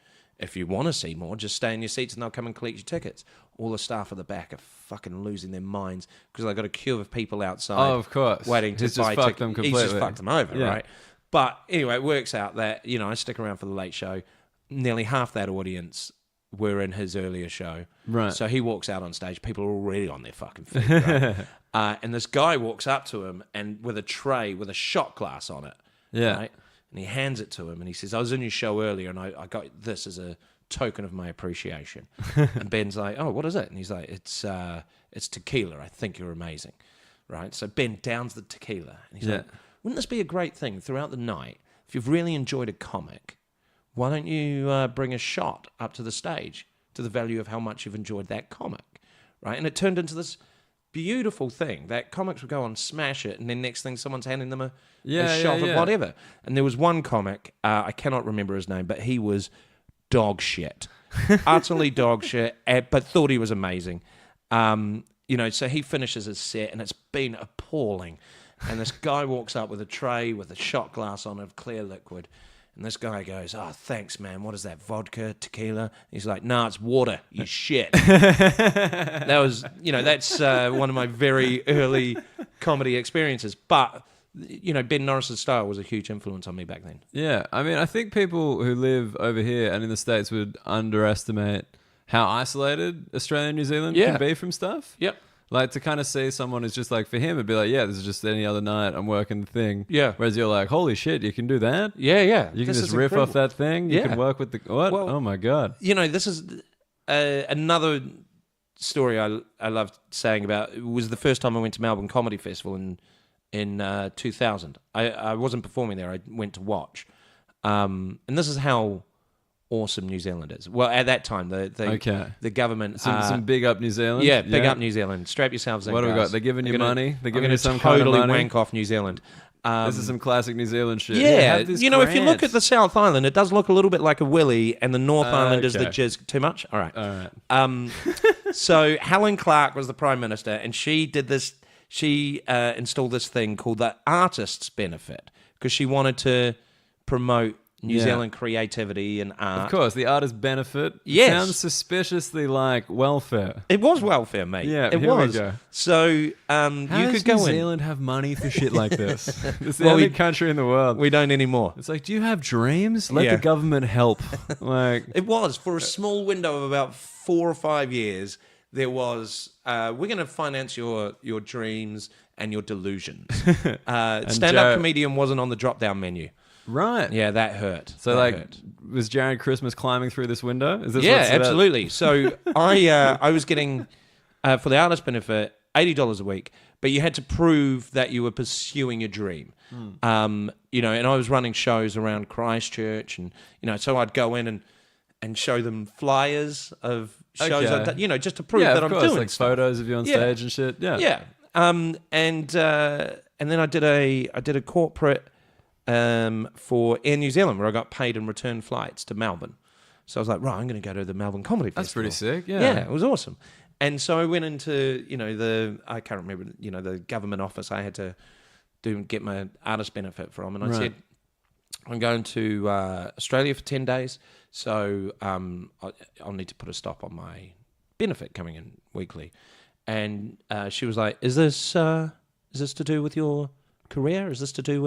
want to see more, just stay in your seats and they'll come and collect your tickets. All the staff at the back are fucking losing their minds because they've got a queue of people outside. Oh, of course. Waiting to buy tickets. He's just fucked them over, Yeah. right? But anyway, it works out that, I stick around for the late show. Nearly half that audience were in his earlier show. Right. So he walks out on stage. People are already on their fucking feet, right? And this guy walks up to him and with a tray with a shot glass on it. Yeah. Right? And he hands it to him and he says, I was in your show earlier and I got this as a token of my appreciation. And Ben's like, oh, what is it? And he's like, it's tequila. I think you're amazing. Right? So Ben downs the tequila. And he's like, wouldn't this be a great thing throughout the night? If you've really enjoyed a comic, why don't you bring a shot up to the stage to the value of how much you've enjoyed that comic? Right? And it turned into this beautiful thing that comics would go on, smash it, and then next thing someone's handing them a shot of whatever. And there was one comic, I cannot remember his name, but he was dog shit. Utterly dog shit, but thought he was amazing. So he finishes his set and it's been appalling. And this guy walks up with a tray with a shot glass on of clear liquid. And this guy goes, oh, thanks, man. What is that, vodka, tequila? He's like, nah, it's water, you shit. That was, that's one of my very early comedy experiences. But, Ben Norris's style was a huge influence on me back then. Yeah, I mean, I think people who live over here and in the States would underestimate how isolated Australia and New Zealand can be from stuff. Yep. Like, to kind of see someone is just like, for him, it'd be like, yeah, this is just any other night. I'm working the thing. Yeah. Whereas you're like, holy shit, you can do that? Yeah, yeah. You can just riff off that thing? You can work with the... What? Well, oh, my God. This is another story I loved saying about. It was the first time I went to Melbourne Comedy Festival in 2000. I wasn't performing there. I went to watch. And this is how awesome New Zealand is. Well, at that time, the government... Some big up New Zealand? Yeah, big up New Zealand. Strap yourselves in, What do we guys. got? They're giving you money? They're giving you some totally kind of money? wank off New Zealand. This is some classic New Zealand shit. Yeah, if you look at the South Island, it does look a little bit like a willy, and the North Island is the jizz. Too much? All right. So Helen Clark was the Prime Minister, and she did this... She installed this thing called the Artists' Benefit, because she wanted to promote New Zealand creativity and art. Of course, the artist benefit sounds suspiciously like welfare. It was welfare, mate. Yeah, it here was. We go. So you could go New Zealand have money for shit like this? It's the only country in the world. We don't anymore. It's like, do you have dreams? Let the government help. Like, it was for a small window of about 4 or 5 years. There was, we're going to finance your dreams and your delusions. Stand-up comedian wasn't on the drop-down menu. Right. Yeah, that hurt. So, was Jared Christmas climbing through this window? Is this absolutely. So, I was getting, for the artist benefit, $80 a week, but you had to prove that you were pursuing your dream. And I was running shows around Christchurch, and, so I'd go in and show them flyers of shows I've done, just to prove that I'm doing like stuff. Photos of you on stage and shit. Yeah. Yeah. And then I did a corporate for Air New Zealand, where I got paid in return flights to Melbourne. So I was like, right, I'm going to go to the Melbourne Comedy Festival. That's pretty sick, yeah. Yeah, it was awesome. And so I went into, I can't remember, the government office I had to get my artist benefit from. And I said, I'm going to Australia for 10 days, so I'll need to put a stop on my benefit coming in weekly. And she was like, is this to do with your career? Is this to do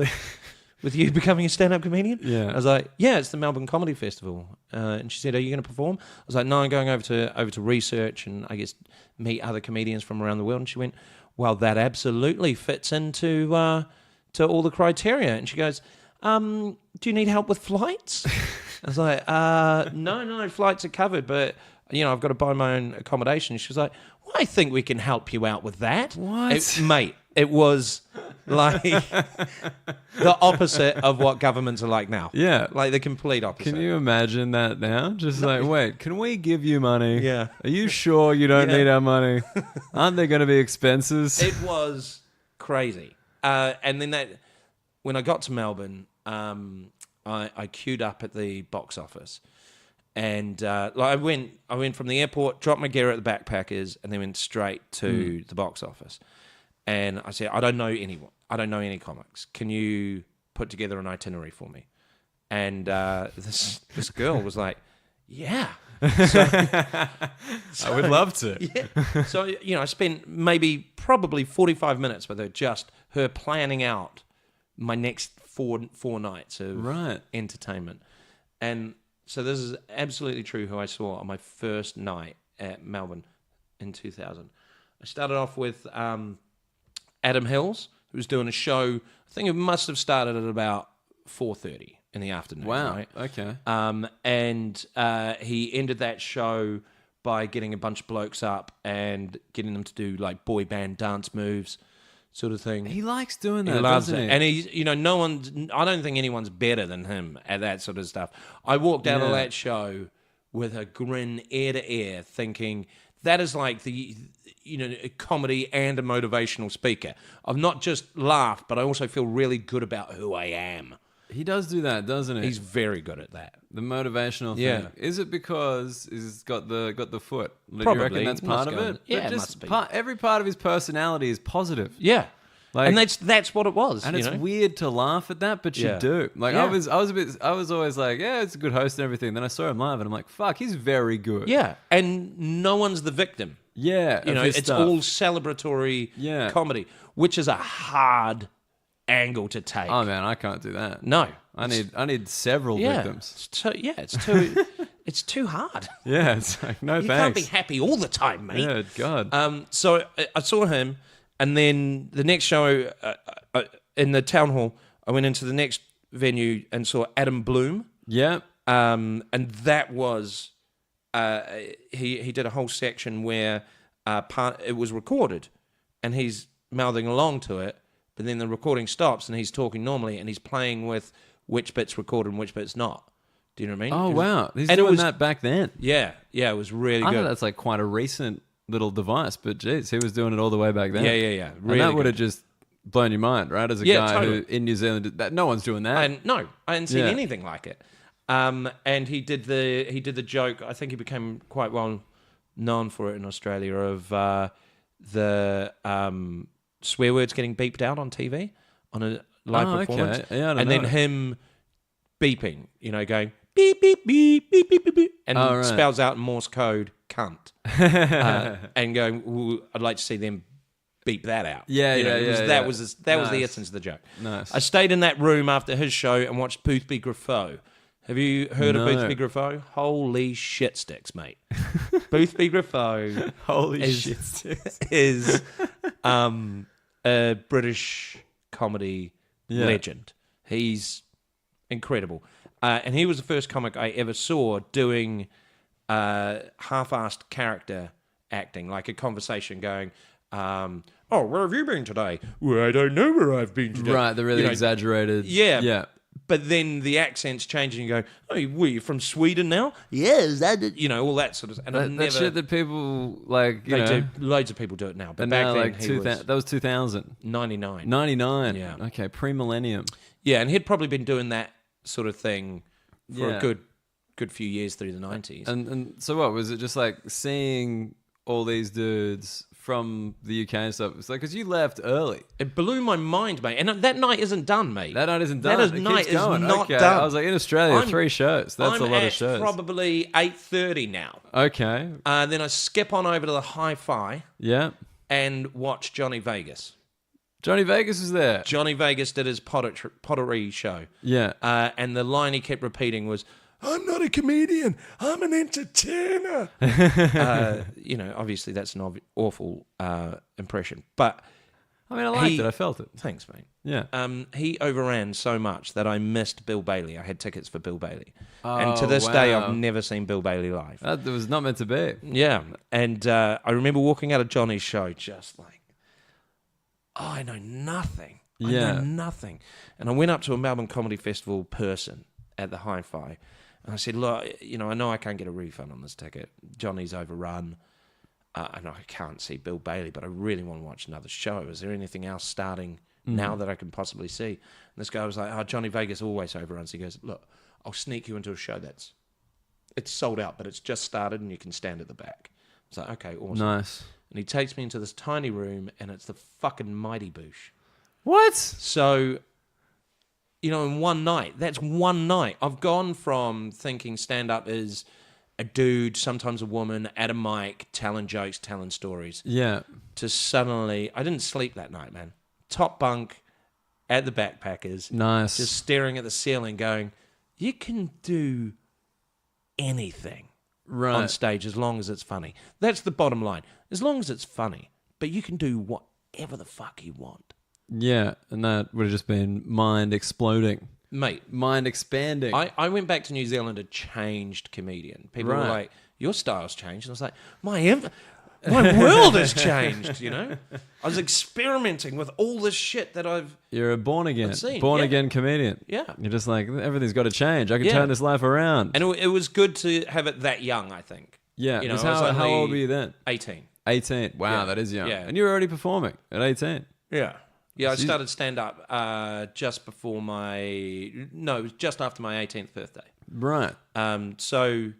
with you becoming a stand-up comedian? Yeah. I was like, yeah, it's the Melbourne Comedy Festival. And she said, are you going to perform? I was like, no, I'm going over to research and I guess meet other comedians from around the world. And she went, well, that absolutely fits into to all the criteria. And she goes, do you need help with flights? I was like, no, flights are covered, but I've got to buy my own accommodation. She was like, well, I think we can help you out with that. What? Mate, it was like the opposite of what governments are like now. Yeah. Like the complete opposite. Can you imagine that now? Just like, wait, can we give you money? Yeah. Are you sure you don't need our money? Aren't there going to be expenses? It was crazy. And then when I got to Melbourne, I queued up at the box office. And I went from the airport, dropped my gear at the Backpackers, and then went straight to the box office. And I said, I don't know anyone. I don't know any comics. Can you put together an itinerary for me. And this girl was like, yeah. So, I would love to. yeah. So, I spent probably 45 minutes with her, just her planning out my next four nights of entertainment. And so this is absolutely true who I saw on my first night at Melbourne in 2000. I started off with Adam Hills, who was doing a show. I think it must have started at about 4:30 in the afternoon. Wow. Right? Okay. And he ended that show by getting a bunch of blokes up and getting them to do like boy band dance moves, sort of thing. He likes doing that. He loves doesn't it, he? and he's no one's. I don't think anyone's better than him at that sort of stuff. I walked out of that show with a grin ear to ear, thinking that is like the a comedy and a motivational speaker. I've not just laughed, but I also feel really good about who I am. He does do that, doesn't he? He's very good at that. The motivational thing. Yeah. Is it because he's got the foot? Do Probably. you reckon that's part of Must it? go. Yeah, But it just must be. every part of his personality is positive. Yeah. Like, And that's what it was. and it's weird to laugh at that, but you Yeah. do. Like Yeah. I was always like, yeah, it's a good host and everything. Then I saw him live and I'm like, fuck, he's very good. Yeah. And no one's the victim. Yeah. of his It's stuff. all celebratory Yeah. comedy, which is a hard angle to take. Oh man, I can't do that. No. I need several Yeah. victims. It's too hard. Yeah, it's like no You can't be thanks. happy all the time, mate. Yeah, God. So I saw him, and then the next show in the town hall, I went into the next venue and saw Adam Bloom. Yeah. And that was he did a whole section where it was recorded, and he's mouthing along to it, but then the recording stops and he's talking normally, and he's playing with which bit's recorded and which bit's not. Do you know what I mean? Oh wow, he's and it doing was- that back then. Yeah, it was really I good. know that's like quite a recent little device, but geez, he was doing it all the way back then. Yeah. And Really that would good. have just blown your mind, right? As a Yeah, guy totally. who in New Zealand, that no one's doing that. And no, I hadn't seen Yeah. anything like it. And he did the joke. I think he became quite well known for it in Australia of the swear words getting beeped out on TV on a live Oh, performance. okay. Yeah, I don't and then know. him beeping, going beep beep beep beep beep beep, beep and Oh, right. spells out in Morse code cunt, and going, "Ooh, I'd like to see them beep that out." Yeah, That was the Nice. essence of the joke. Nice. I stayed in that room after his show and watched Boothby Graffoe. Have you heard No. of Boothby Graffoe? Holy shit sticks, mate. Boothby Graffoe Holy is, shit! is a British comedy legend. He's incredible. And he was the first comic I ever saw doing half-assed character acting, like a conversation going, oh, where have you been today? Well, I don't know where I've been today. Right, the really exaggerated. Yeah. Yeah. But then the accent's changing and you go, oh, were you from Sweden now? Yes, that did. All that sort of and I've That never, shit that people like, they do, loads of people do it now. But and back now then, like he 2000, was that was 2000. 99. 99. Yeah. Okay, pre-millennium. Yeah, and he'd probably been doing that sort of thing for Yeah. a good few years through the 90s. And so what was it? Just like seeing all these dudes from the UK and stuff. It's like because you left early. It blew my mind, mate. And that night isn't done, mate. That night isn't done. It night keeps going. is not Okay. done. I was like in Australia, I'm- 3 shows. That's I'm a lot at of shows. probably 8:30 now. Okay. Then I skip on over to the Hi-Fi Yeah. and watch Johnny Vegas. Johnny Vegas is there. Johnny Vegas did his pottery show. Yeah. And the line he kept repeating was, I'm not a comedian, I'm an entertainer. Obviously that's an awful impression. But I mean, I liked he- it. I felt it. thanks, mate. Yeah. He overran so much that I missed Bill Bailey. I had tickets for Bill Bailey. And to this wow. day, I've never seen Bill Bailey live. That was not meant to be. Yeah. And I remember walking out of Johnny's show just like, oh, I know nothing. I Yeah. know nothing. And I went up to a Melbourne Comedy Festival person at the Hi-Fi, and I said, look, I know I can't get a refund on this ticket. Johnny's overrun. I know I can't see Bill Bailey, but I really want to watch another show. Is there anything else starting now that I can possibly see? And this guy was like, oh, Johnny Vegas always overruns. He goes, look, I'll sneak you into a show it's sold out, but it's just started and you can stand at the back. I was like, okay, awesome. Nice. And he takes me into this tiny room, and it's the fucking mighty Boosh. What? So in one night. That's one night. I've gone from thinking stand-up is a dude, sometimes a woman, at a mic, telling jokes, telling stories. Yeah. To suddenly, I didn't sleep that night, man. Top bunk at the Backpackers. Nice. Just staring at the ceiling going, you can do anything on stage as long as it's funny. That's the bottom line. As long as it's funny. But you can do whatever the fuck you want. Yeah, and that would have just been mind exploding. Mate. Mind expanding. I went back to New Zealand a changed comedian. People were like, your style's changed. And I was like, my world has changed, I was experimenting with all this shit that You're a born again comedian. Yeah. You're just like, everything's got to change. I can turn this life around. And it was good to have it that young, I think. Yeah. How old were you then? 18. 18. Wow, that is young. Yeah. And you were already performing at 18. Yeah. Yeah, I started stand-up just before it was just after my 18th birthday. Right. 2000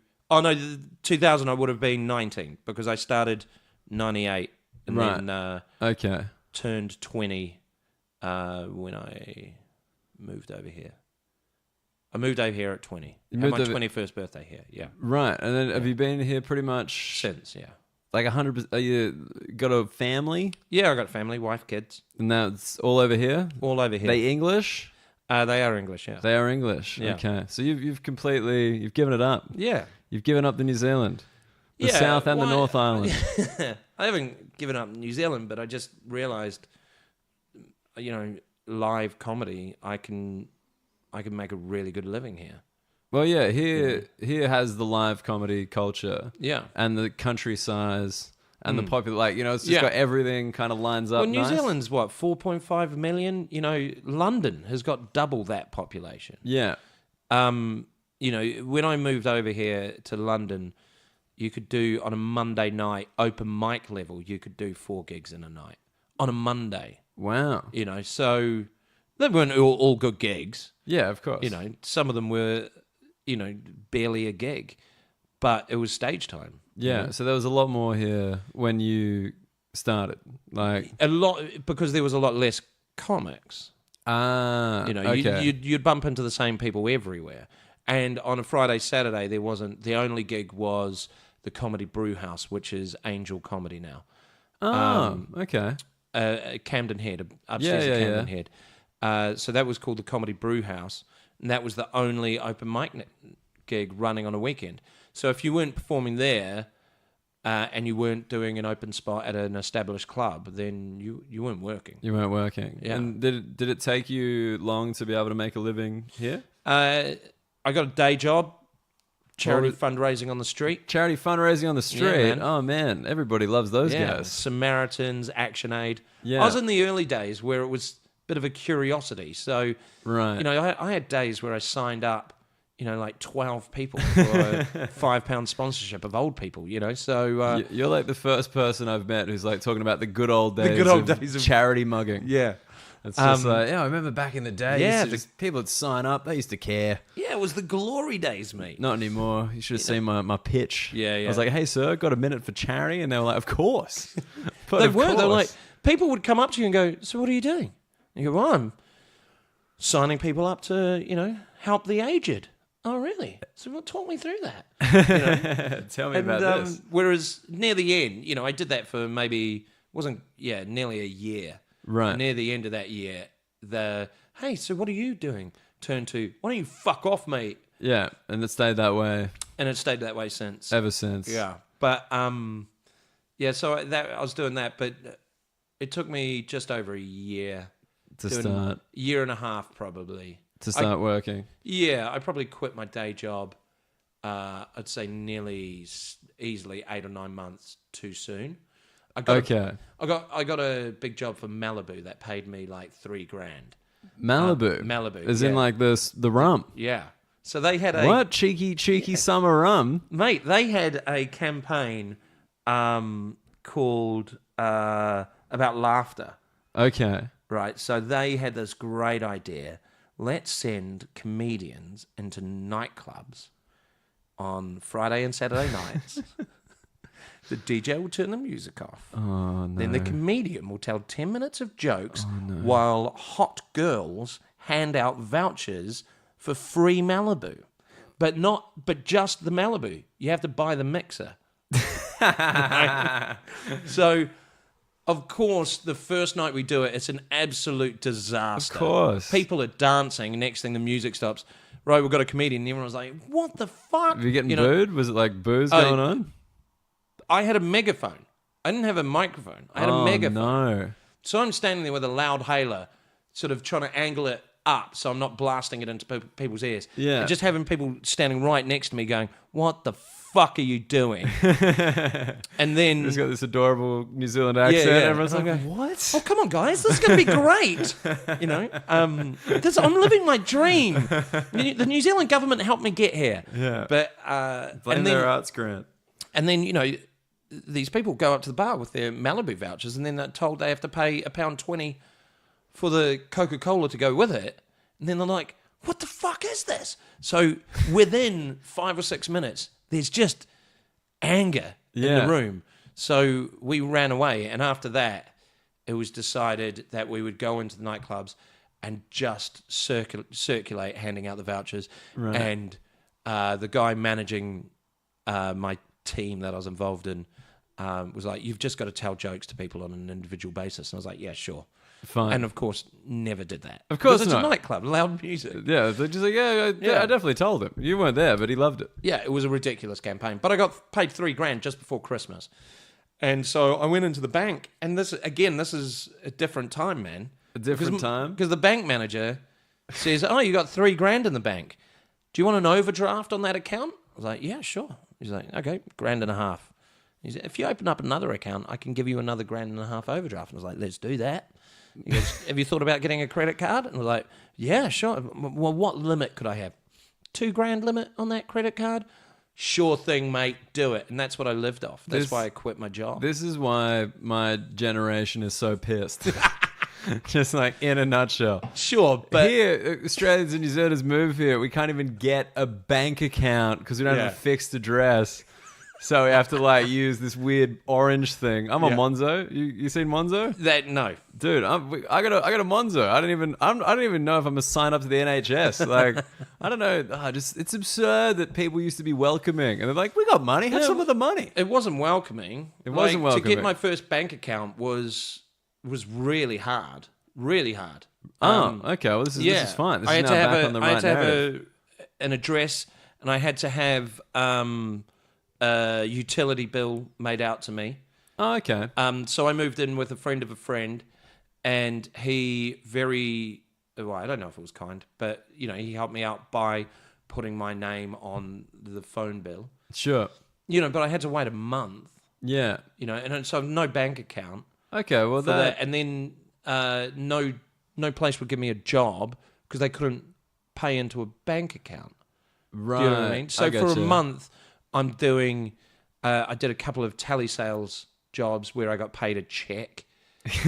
I would have been 19 because I started 98 and then turned 20 when I moved over here. I moved over here at 20. Had my 21st birthday here, yeah. Right, and then have you been here pretty much... Since, yeah. Like 100%, you got a family? Yeah, I got a family, wife, kids. And that's all over here? All over here. They English? They are English, yeah. They are English, yeah. Okay. So you've given it up. Yeah. You've given up the New Zealand. The South and the North Island. I haven't given up New Zealand, but I just realised, live comedy, I can make a really good living here. Well, yeah, here has the live comedy culture. Yeah. And the countryside and the popular, it's just got everything kind of lines up. Well, New Zealand's 4.5 million? London has got double that population. Yeah. When I moved over here to London, you could do on a Monday night, open mic level, you could do 4 gigs in a night. On a Monday. Wow. So they weren't all good gigs. Yeah, of course. Some of them were, barely a gig, but it was stage time. Yeah, so there was a lot more here when you started. Like a lot, because there was a lot less comics. Okay. You'd bump into the same people everywhere. And on a Friday, Saturday, there wasn't. The only gig was the Comedy Brew House, which is Angel Comedy now. Okay. Camden Head, upstairs at Camden Head. So that was called the Comedy Brew House, and that was the only open mic gig running on a weekend. So if you weren't performing there, and you weren't doing an open spot at an established club, then you weren't working. You weren't working. Yeah. And did it take you long to be able to make a living here? I got a day job, charity fundraising on the street. Charity fundraising on the street? Man. Oh, man. Everybody loves those guys. Samaritans, Action Aid. Yeah. I was in the early days where it was a bit of a curiosity. So, right. I had days where I signed up, like 12 people for a £5 sponsorship of old people, so... You're like the first person I've met who's like talking about the good old days of charity mugging. Yeah. It's just I remember back in the day, people would sign up. They used to care. Yeah, it was the glory days, mate. Not anymore. You should have seen my pitch. Yeah. I was like, hey, sir, got a minute for charity? And they were like, of course. They were like, people would come up to you and go, so what are you doing? And you go, well, I'm signing people up to, help the aged. Oh, really? So talk me through that. Tell me about this. Whereas near the end, I did that for nearly a year. Right. Near the end of that year, hey, so what are you doing? Turned to, why don't you fuck off, mate? Yeah, and it stayed that way. And it stayed that way since. Ever since. Yeah. But, so I was doing that, but it took me just over a year. To start. Year and a half, probably. To start working. Yeah, I probably quit my day job, I'd say easily 8 or 9 months too soon. I got a big job for Malibu that paid me like $3,000. Malibu? Malibu. As in like the rum? Yeah. So they had What? Cheeky summer rum? Mate, they had a campaign called About Laughter. Okay. Right, so they had this great idea. Let's send comedians into nightclubs on Friday and Saturday nights. The DJ will turn the music off. Oh, no. Then the comedian will tell 10 minutes of jokes while hot girls hand out vouchers for free Malibu, but just the Malibu. You have to buy the mixer. So, of course, the first night we do it, it's an absolute disaster. Of course. People are dancing. Next thing, the music stops. Right, we've got a comedian. And everyone was like, what the fuck? Were you getting booed? Was it like booze going on? I had a megaphone. I didn't have a microphone. I had a megaphone. No. So I'm standing there with a loud hailer, sort of trying to angle it up so I'm not blasting it into people's ears. Yeah. And just having people standing right next to me going, what the fuck are you doing? And then... He's got this adorable New Zealand accent. Yeah. Everyone's like, what? Oh, come on, guys. This is going to be great. I'm living my dream. The New Zealand government helped me get here. Yeah. But, Blame their arts grant. And then, these people go up to the bar with their Malibu vouchers and then they're told they have to pay £1.20 for the Coca-Cola to go with it. And then they're like, what the fuck is this? So within 5 or 6 minutes, there's just anger in the room. So we ran away. And after that, it was decided that we would go into the nightclubs and just circulate handing out the vouchers. Right. And the guy managing my team that I was involved in was like, you've just got to tell jokes to people on an individual basis. And I was like, yeah, sure. Fine. And of course, never did that. Of course it's not. a nightclub, loud music. Yeah, they're just like, I definitely told him. You weren't there, but he loved it. Yeah, it was a ridiculous campaign. But I got paid $3,000 just before Christmas. And so I went into the bank. And this is a different time, man. A different time? Because the bank manager says, oh, you got $3,000 in the bank. Do you want an overdraft on that account? I was like, yeah, sure. He's like, okay, $1.50. He said, if you open up another account, I can give you another $1.50 overdraft. And I was like, let's do that. He goes, have you thought about getting a credit card? And I was like, yeah, sure. Well, what limit could I have? $2,000 limit on that credit card? Sure thing, mate. Do it. And that's what I lived off. That's why I quit my job. This is why my generation is so pissed. Just like in a nutshell. Sure, but... Here, Australians and New Zealanders move here. We can't even get a bank account because we don't have a fixed address. So we have to use this weird orange thing. I'm on Monzo. You seen Monzo? No, dude. I got a Monzo. I don't even know if I'm gonna sign up to the NHS. I don't know. It's absurd that people used to be welcoming, and they're like, "We got money. Have some of the money." It wasn't welcoming. It wasn't welcoming. To get my first bank account was really hard. Really hard. Okay. Well, this is fine. This is now back on the right narrative. I had to have an address, and I had to have a utility bill made out to me. Oh, okay. So I moved in with a friend of a friend, and he I don't know if it was kind, but he helped me out by putting my name on the phone bill. Sure. But I had to wait a month. Yeah. And so no bank account. Okay, well that, and then no place would give me a job because they couldn't pay into a bank account. Right. Do you know what I mean? So for a month, I'm doing. I did a couple of telesales jobs where I got paid a check,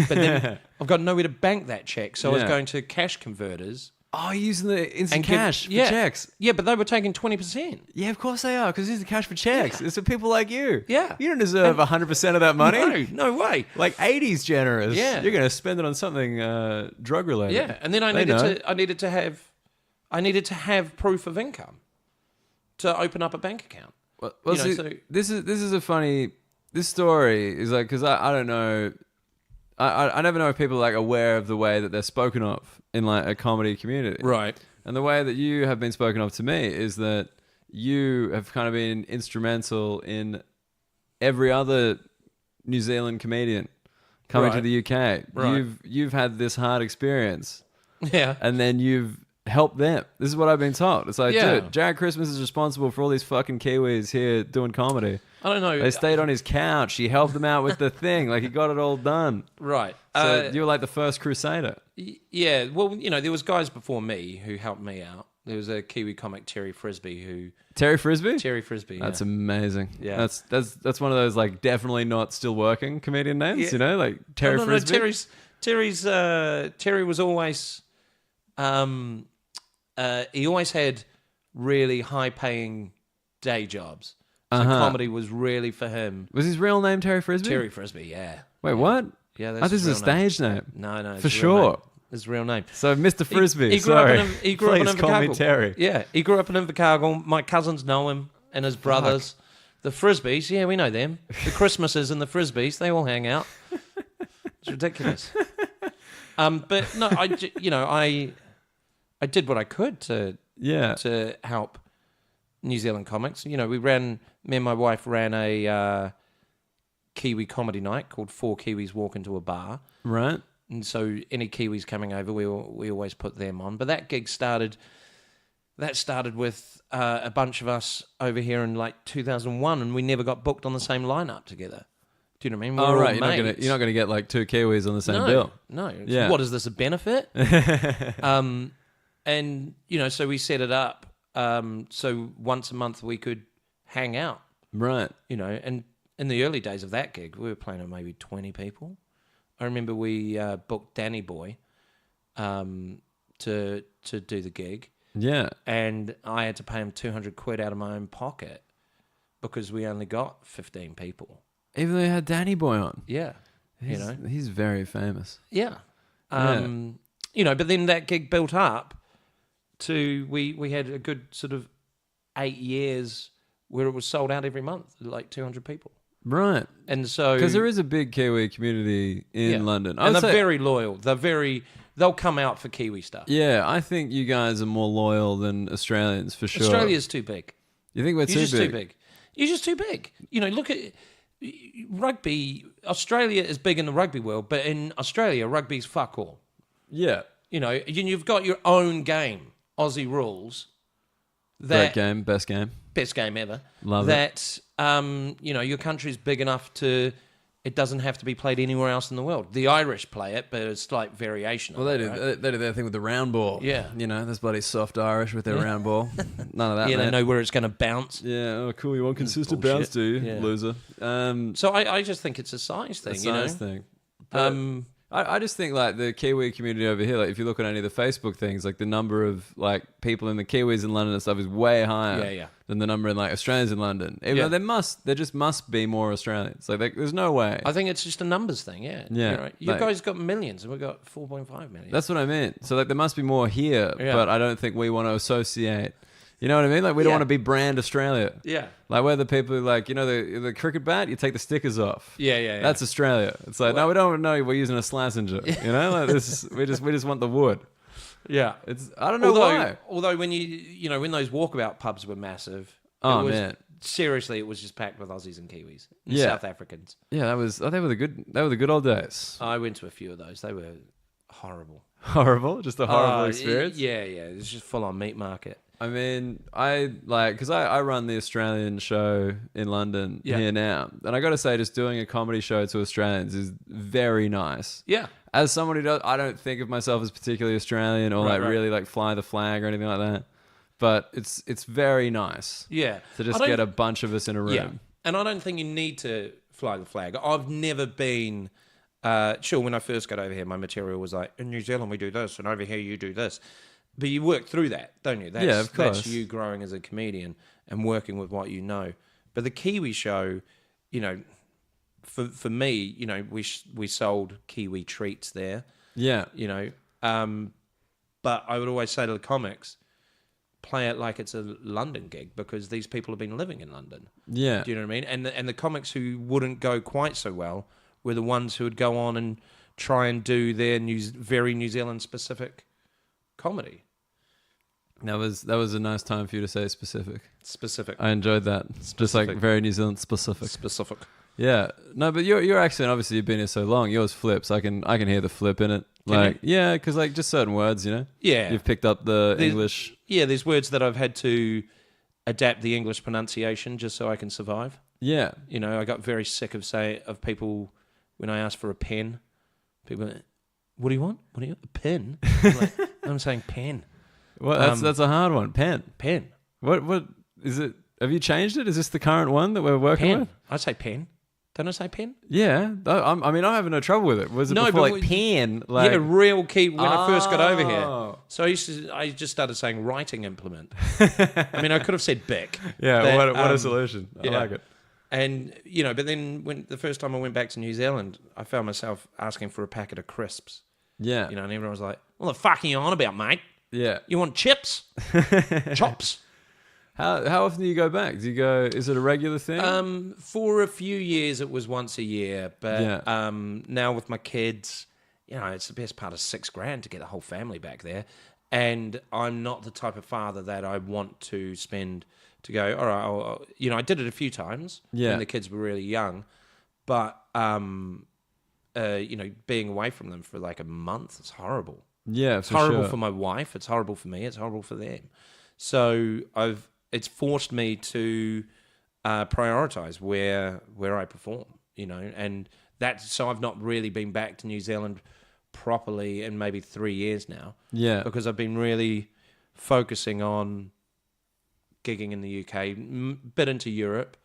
but then I've got nowhere to bank that check. So I was going to cash converters. Oh, using the instant cash for checks. Yeah, but they were taking 20%. Yeah, of course they are, because it's the cash for checks. It's for people like you. Yeah. You don't deserve 100% of that money. No way. 80's generous. Yeah. You're going to spend it on something drug related. Yeah, and then I needed to have proof of income to open up a bank account. Well, this is a funny. This story is because I don't know. I never know if people are aware of the way that they're spoken of in a comedy community. Right. And the way that you have been spoken of to me is that you have kind of been instrumental in every other New Zealand comedian coming to the UK. Right. You've had this hard experience. Yeah. And then you've helped them. This is what I've been told. It's dude, Jared Christmas is responsible for all these fucking Kiwis here doing comedy. I don't know. They stayed on his couch. He helped them out with the thing. He got it all done. Right. So you were the first crusader. Yeah. Well, there was guys before me who helped me out. There was a Kiwi comic, Terry Frisbee, who... Terry Frisbee? Terry Frisbee, That's amazing. Yeah. That's one of those, definitely not still working comedian names, Terry Frisbee? Terry was always... he always had really high-paying day jobs. So comedy was really for him. Was his real name Terry Frisbee? Terry Frisbee, yeah. Wait, what? Yeah, that's this is a stage name. No, for sure. his real name. So Mr. Frisbee, He grew up in Please call me Invercargill. Terry. Yeah, he grew up in Invercargill. My cousins know him and his brothers. The Frisbees, yeah, we know them. The Christmases and the Frisbees, they all hang out. It's ridiculous. But no, I did what I could to help New Zealand comics. You know, me and my wife ran a Kiwi comedy night called Four Kiwis Walk Into a Bar. Right. And so any Kiwis coming over, we always put them on. But that gig started with a bunch of us over here in like 2001, and we never got booked on the same lineup together. Do you know what I mean? Oh, right. You're not gonna get like two Kiwis on the same bill. No. Yeah. What is this, a benefit? And you know, so we set it up so once a month we could hang out. Right. You know, and in the early days of that gig, we were playing with maybe 20 people. I remember we booked Danny Boy to do the gig. Yeah. And I had to pay him 200 quid out of my own pocket because we only got 15 people. Even though you had Danny Boy on. Yeah. He's very famous. Yeah. You know, but then that gig built up to, we had a good sort of 8 years where it was sold out every month, like 200 people. Right. And so... Because there is a big Kiwi community in London. And they're very loyal. They'll come out for Kiwi stuff. Yeah, I think you guys are more loyal than Australians, for sure. Australia's too big. You think we're too big? You're just too big. You know, look at rugby. Australia is big in the rugby world, but in Australia, rugby's fuck all. Yeah. You know, you've got your own game, Aussie rules. Great game, best game. Best game ever. Love it. You know, your country's big enough to... It doesn't have to be played anywhere else in the world. The Irish play it, but it's like variation. Well, they do their thing with the round ball. Yeah. You know, there's bloody soft Irish with their round ball. None of that, Yeah, mate. they know where it's going to bounce. Yeah, oh, cool. You want consistent bounce, do you, loser? So I just think it's a size thing, thing. But I just think, like, the Kiwi community over here, like, if you look at any of the Facebook things, like, the number of, like, people in the Kiwis in London and stuff is way higher than the number in, like, Australians in London. Even though there just must be more Australians. Like, there's no way. I think it's just a numbers thing, yeah. Yeah. You know, you guys got millions, and we've got 4.5 million. That's what I meant. So, like, there must be more here, but I don't think we want to associate... You know what I mean? Like, we don't want to be brand Australia. Yeah. Like, we're the people who, like, you know, the cricket bat, you take the stickers off. Yeah. That's Australia. It's like, no, we don't know we're using a Slazenger. You know? Like, we just want the wood. Yeah. I don't know why. Although when when those walkabout pubs were massive, man. Seriously, it was just packed with Aussies and Kiwis. And Yeah. South Africans. Yeah, they were the good old days. I went to a few of those. They were horrible. Horrible? Just a horrible experience? Yeah. It's just full on meat market. I mean, because I run the Australian show in London here now. And I got to say, just doing a comedy show to Australians is very nice. Yeah. As someone who does, I don't think of myself as particularly Australian or really like fly the flag or anything like that. But it's very nice. Yeah. To just get a bunch of us in a room. Yeah. And I don't think you need to fly the flag. I've never been... sure, when I first got over here, my material was like, in New Zealand we do this, and over here you do this. But you work through that, don't you? Of course. That's you growing as a comedian and working with what you know. But the Kiwi show, you know, for me, you know, we sold Kiwi treats there. Yeah. You know, but I would always say to the comics, play it like it's a London gig because these people have been living in London. Yeah. Do you know what I mean? And the comics who wouldn't go quite so well were the ones who would go on and try and do their very New Zealand specific comedy. That was a nice time for you to say specific. Specific. I enjoyed that. It's just like very New Zealand specific. Specific. Yeah. No, but your accent, obviously you've been here so long, yours flips. I can hear the flip in it. Like, yeah, because like just certain words, you know? Yeah. You've picked up the English. Yeah, there's words that I've had to adapt the English pronunciation just so I can survive. Yeah. You know, I got very sick of people when I asked for a pen. People are like, what do you want? What do you want? A pen? I'm saying pen. Well, that's a hard one. Pen. What is it? Have you changed it? Is this the current one that we're working with? I say pen. Don't I say pen? Yeah. I'm having no trouble with it. Was it before like pen? Like... Yeah, real key when I first got over here. So I just started saying writing implement. I mean, I could have said Bic. Yeah, what a solution. I like it. And, but then when the first time I went back to New Zealand, I found myself asking for a packet of crisps. Yeah. You know, and everyone was like, "What the fuck are you on about, mate? Yeah. You want chips, chops?" How often do you go back? Do you go? Is it a regular thing? For a few years, it was once a year, but Yeah. now with my kids, you know, it's the best part of $6,000 to get the whole family back there. And I'm not the type of father that I want to spend to go, all right, you know, I did it a few times when the kids were really young, but, you know, being away from them for like a month, it's horrible. Yeah, It's horrible for my wife. It's horrible for me. It's horrible for them. So it's forced me to prioritize where I perform, you know, and so I've not really been back to New Zealand properly in maybe 3 years now. Yeah. Because I've been really focusing on gigging in the UK, bit into Europe,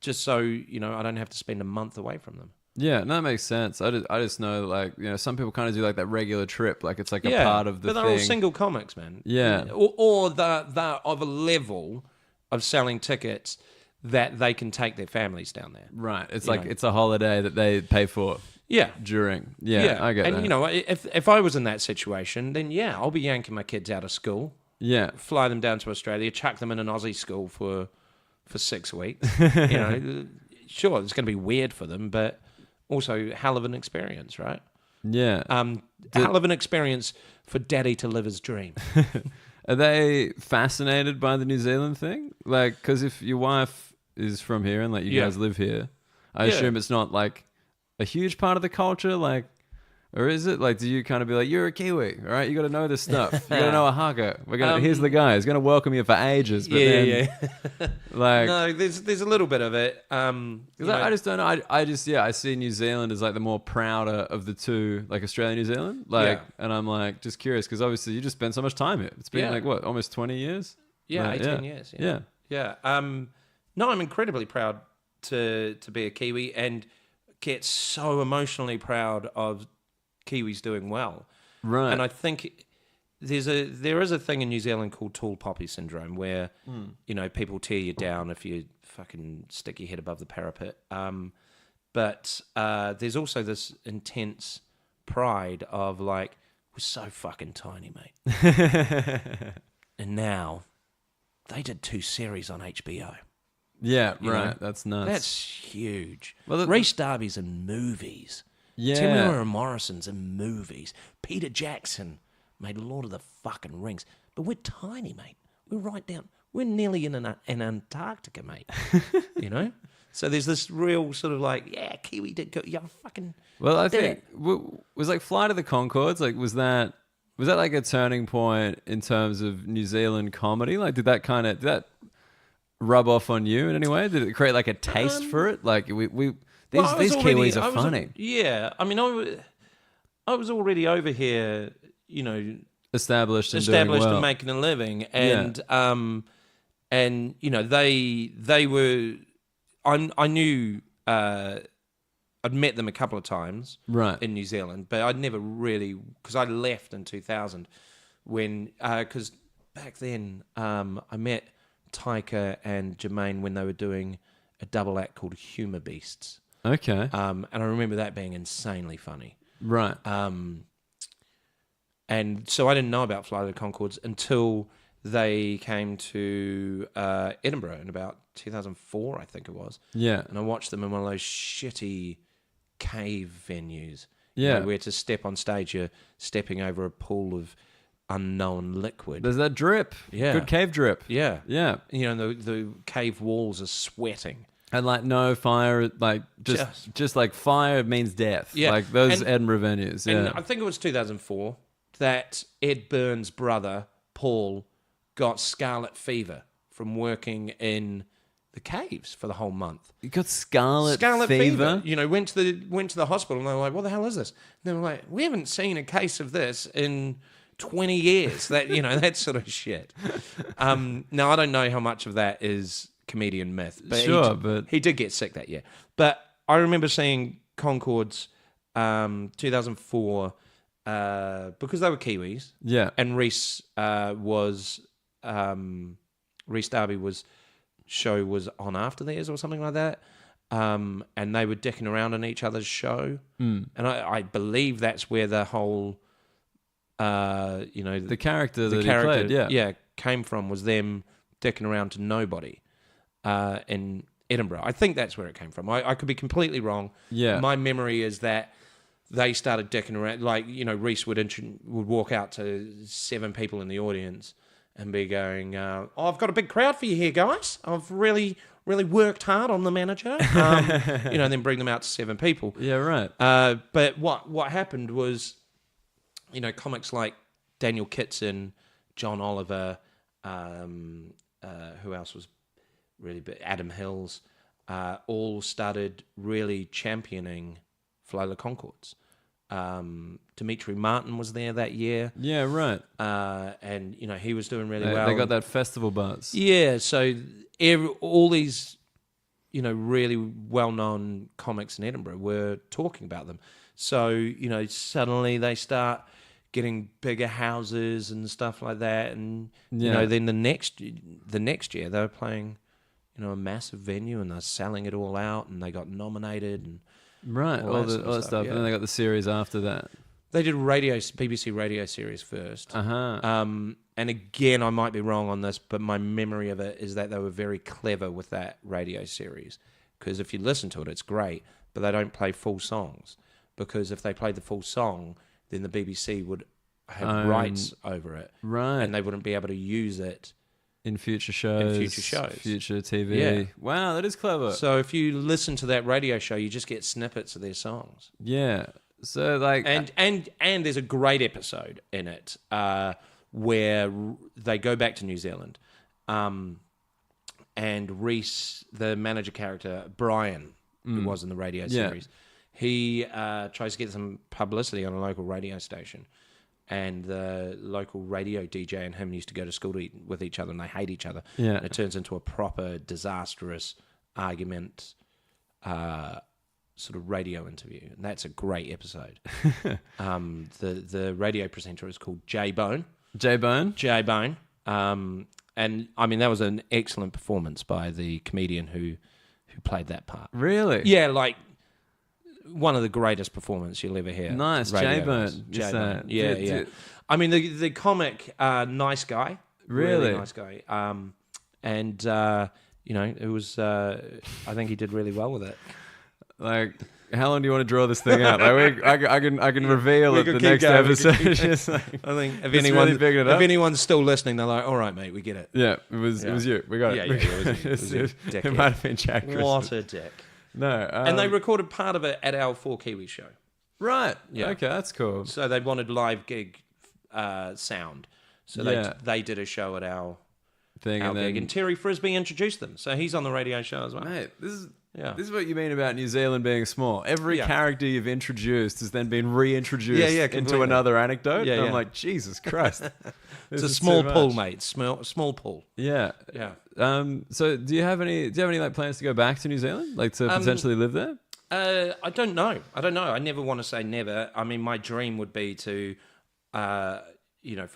just so, you know, I don't have to spend a month away from them. Yeah, no, that makes sense. I just know, like, you know, some people kind of do like that regular trip, like it's like a part of the but they're thing. all single comics, man. Yeah. Or they're of a level of selling tickets that they can take their families down there. Right. It's You like know. it's a holiday that they pay for Yeah. during. Yeah, I get and that. you know, if I was in that situation, then yeah, I'll be yanking my kids out of school, Yeah. fly them down to Australia, chuck them in an Aussie school for 6 weeks. You know, sure, it's going to be weird for them, but also hell of an experience, right? Yeah. Hell of an experience for daddy to live his dream. Are they fascinated by the New Zealand thing? Like, because if your wife is from here and like you guys live here, I assume it's not like a huge part of the culture, like, or is it? Like, do you kind of be like, you're a Kiwi, all right? You got to know this stuff. You got to know a haka. Here's the guy. He's gonna welcome you for ages. But like, no, there's a little bit of it. I just don't know. I see New Zealand as like the more prouder of the two, like Australia, New Zealand. Like, and I'm like just curious because obviously you just spend so much time here. It's been like what, almost 20 years? Yeah, Like, 18 years. Yeah. No, I'm incredibly proud to be a Kiwi and get so emotionally proud of Kiwis doing well. Right. And I think there is a thing in New Zealand called tall poppy syndrome where, you know, people tear you down if you fucking stick your head above the parapet. But there's also this intense pride of like, we're so fucking tiny, mate. And now they did 2 series on HBO. Yeah, You right. know? That's nuts. That's huge. Well, Reece Darby's in movies. Yeah. Timur Morrison's in movies. Peter Jackson made Lord of the fucking Rings. But we're tiny, mate. We're right down. We're nearly in Antarctica, mate. You know? So there's this real sort of like, yeah, Kiwi did go. Yeah, fucking. Well, I did think it. was like Flight of the Conchords. Like, was that like a turning point in terms of New Zealand comedy? Like, did that rub off on you in any way? Did it create like a taste for it? Like, these Kiwis are funny. Yeah, I mean, I was already over here, you know, Established and doing well. and making a living, and and you know they were. I knew I'd met them a couple of times in New Zealand, but I'd never really, because I left in 2000 when because back then I met Taika and Jermaine when they were doing a double act called Humour Beasts. Okay. And I remember that being insanely funny. Right. And so I didn't know about Flight of the Conchords until they came to Edinburgh in about 2004, I think it was. Yeah. And I watched them in one of those shitty cave venues. Yeah. You know, where to step on stage, you're stepping over a pool of unknown liquid. There's that drip. Yeah. Good cave drip. Yeah. Yeah. You know, the cave walls are sweating. And like no fire, like just like fire means death. Yeah. Like those Edinburgh venues. Yeah. And I think it was 2004 that Ed Byrne's brother, Paul, got scarlet fever from working in the caves for the whole month. You got scarlet fever? You know, went to the hospital and they were like, "What the hell is this?" And they were like, "We haven't seen a case of this in 20 years." That, you know, that sort of shit. Now I don't know how much of that is comedian myth, but he did get sick that year. But I remember seeing Conchords 2004 because they were Kiwis. Yeah. And Reece Darby show was on after theirs or something like that. and they were dicking around in each other's show. And I believe that's where the whole, the character that he played, came from, was them dicking around to nobody in Edinburgh. I think that's where it came from. I could be completely wrong. Yeah. My memory is that they started dicking around. Like, Reese would walk out to 7 people in the audience and be going, I've got a big crowd for you here, guys. I've really, really worked hard on the manager. And then bring them out to 7 people. Yeah, right. But what happened was, comics like Daniel Kitson, John Oliver, who else was really big? Adam Hills, all started really championing Flola Conchords. Dimitri Martin was there that year. Yeah, right. And he was doing really well. They got that festival buzz. Yeah, so all these, really well-known comics in Edinburgh were talking about them. So, suddenly they start getting bigger houses and stuff like that. And, then the next year they were playing, a massive venue, and they're selling it all out, and they got nominated and right, all that stuff. Yeah. And then they got the series after that. They did BBC radio series first. And again, I might be wrong on this, but my memory of it is that they were very clever with that radio series. Because if you listen to it, it's great, but they don't play full songs. Because if they played the full song, then the BBC would have rights over it. Right. And they wouldn't be able to use it in future shows. Future TV. Yeah. Wow, that is clever. So if you listen to that radio show, you just get snippets of their songs. Yeah. So like, and there's a great episode in it where they go back to New Zealand, and Reese, the manager character Brian, who was in the radio series, he tries to get some publicity on a local radio station, and the local radio DJ and him used to go to school with each other, and they hate each other. Yeah. And it turns into a proper disastrous argument. Sort of radio interview, and that's a great episode. The radio presenter is called J Bone. And I mean, that was an excellent performance by the comedian who played that part. Really? Yeah, like one of the greatest performances you'll ever hear. Nice, J Bone. Yeah. I mean, the comic, nice guy. Really nice guy. And it was. I think he did really well with it. Like, how long do you want to draw this thing out? Like, I can reveal at the next episode. I think if anyone's still listening, they're like, "All right, mate, we get it." Yeah, it was you. We got it. It might have been Jack. What a dick! No, and they recorded part of it at our 4 Kiwi show. Right. Yeah. Okay, that's cool. So they wanted live gig sound, so they did a show at our thing, and Terry Frisbee introduced them. So he's on the radio show as well. Mate, this is what you mean about New Zealand being small. Every character you've introduced has then been reintroduced into another anecdote. Yeah, I'm like, Jesus Christ. It's a small pool, mate. Small pool. Yeah. Yeah. So do you have any like plans to go back to New Zealand? Like to potentially live there? I don't know. I never want to say never. I mean, my dream would be to for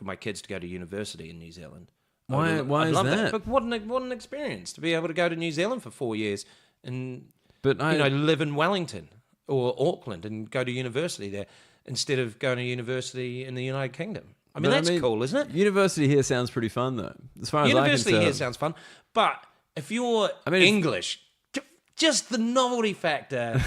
my kids to go to university in New Zealand. Why is that? But what an experience to be able to go to New Zealand for 4 years and live in Wellington or Auckland and go to university there instead of going to university in the United Kingdom. I mean, that's cool, isn't it? University here sounds pretty fun, though. As far as university I can tell. here sounds fun, but if you're English, just the novelty factor,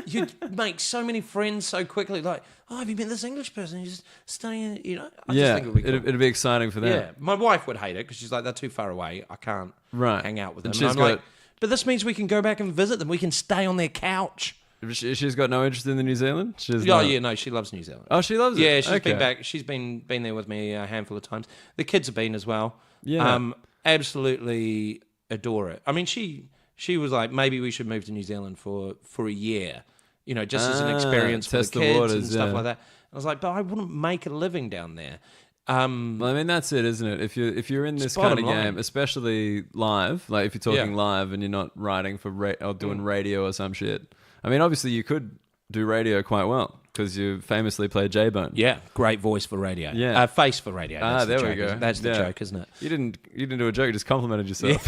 you'd make so many friends so quickly. Like, have you met this English person? You're just studying, I just think it would be cool. It'd be exciting for them. Yeah, my wife would hate it because she's like, they're too far away. I can't hang out with them. And I'm like, but this means we can go back and visit them. We can stay on their couch. She's got no interest in the New Zealand? She loves New Zealand. Oh, she loves it? Yeah, she's been back. She's been there with me a handful of times. The kids have been as well. Yeah. Absolutely adore it. I mean, she was like, maybe we should move to New Zealand for a year, just as an experience for the kids waters, and stuff like that. I was like, but I wouldn't make a living down there. Well, I mean, that's it, isn't it? If you're in this kind of game, especially live, like if you're talking live and you're not writing for or doing radio or some shit. I mean, obviously you could do radio quite well. because you famously play J-Bone. Yeah, great voice for radio. Yeah. Face for radio. That's there the we joke, go. That's the Yeah. joke, isn't it? You didn't do a joke. You just complimented yourself,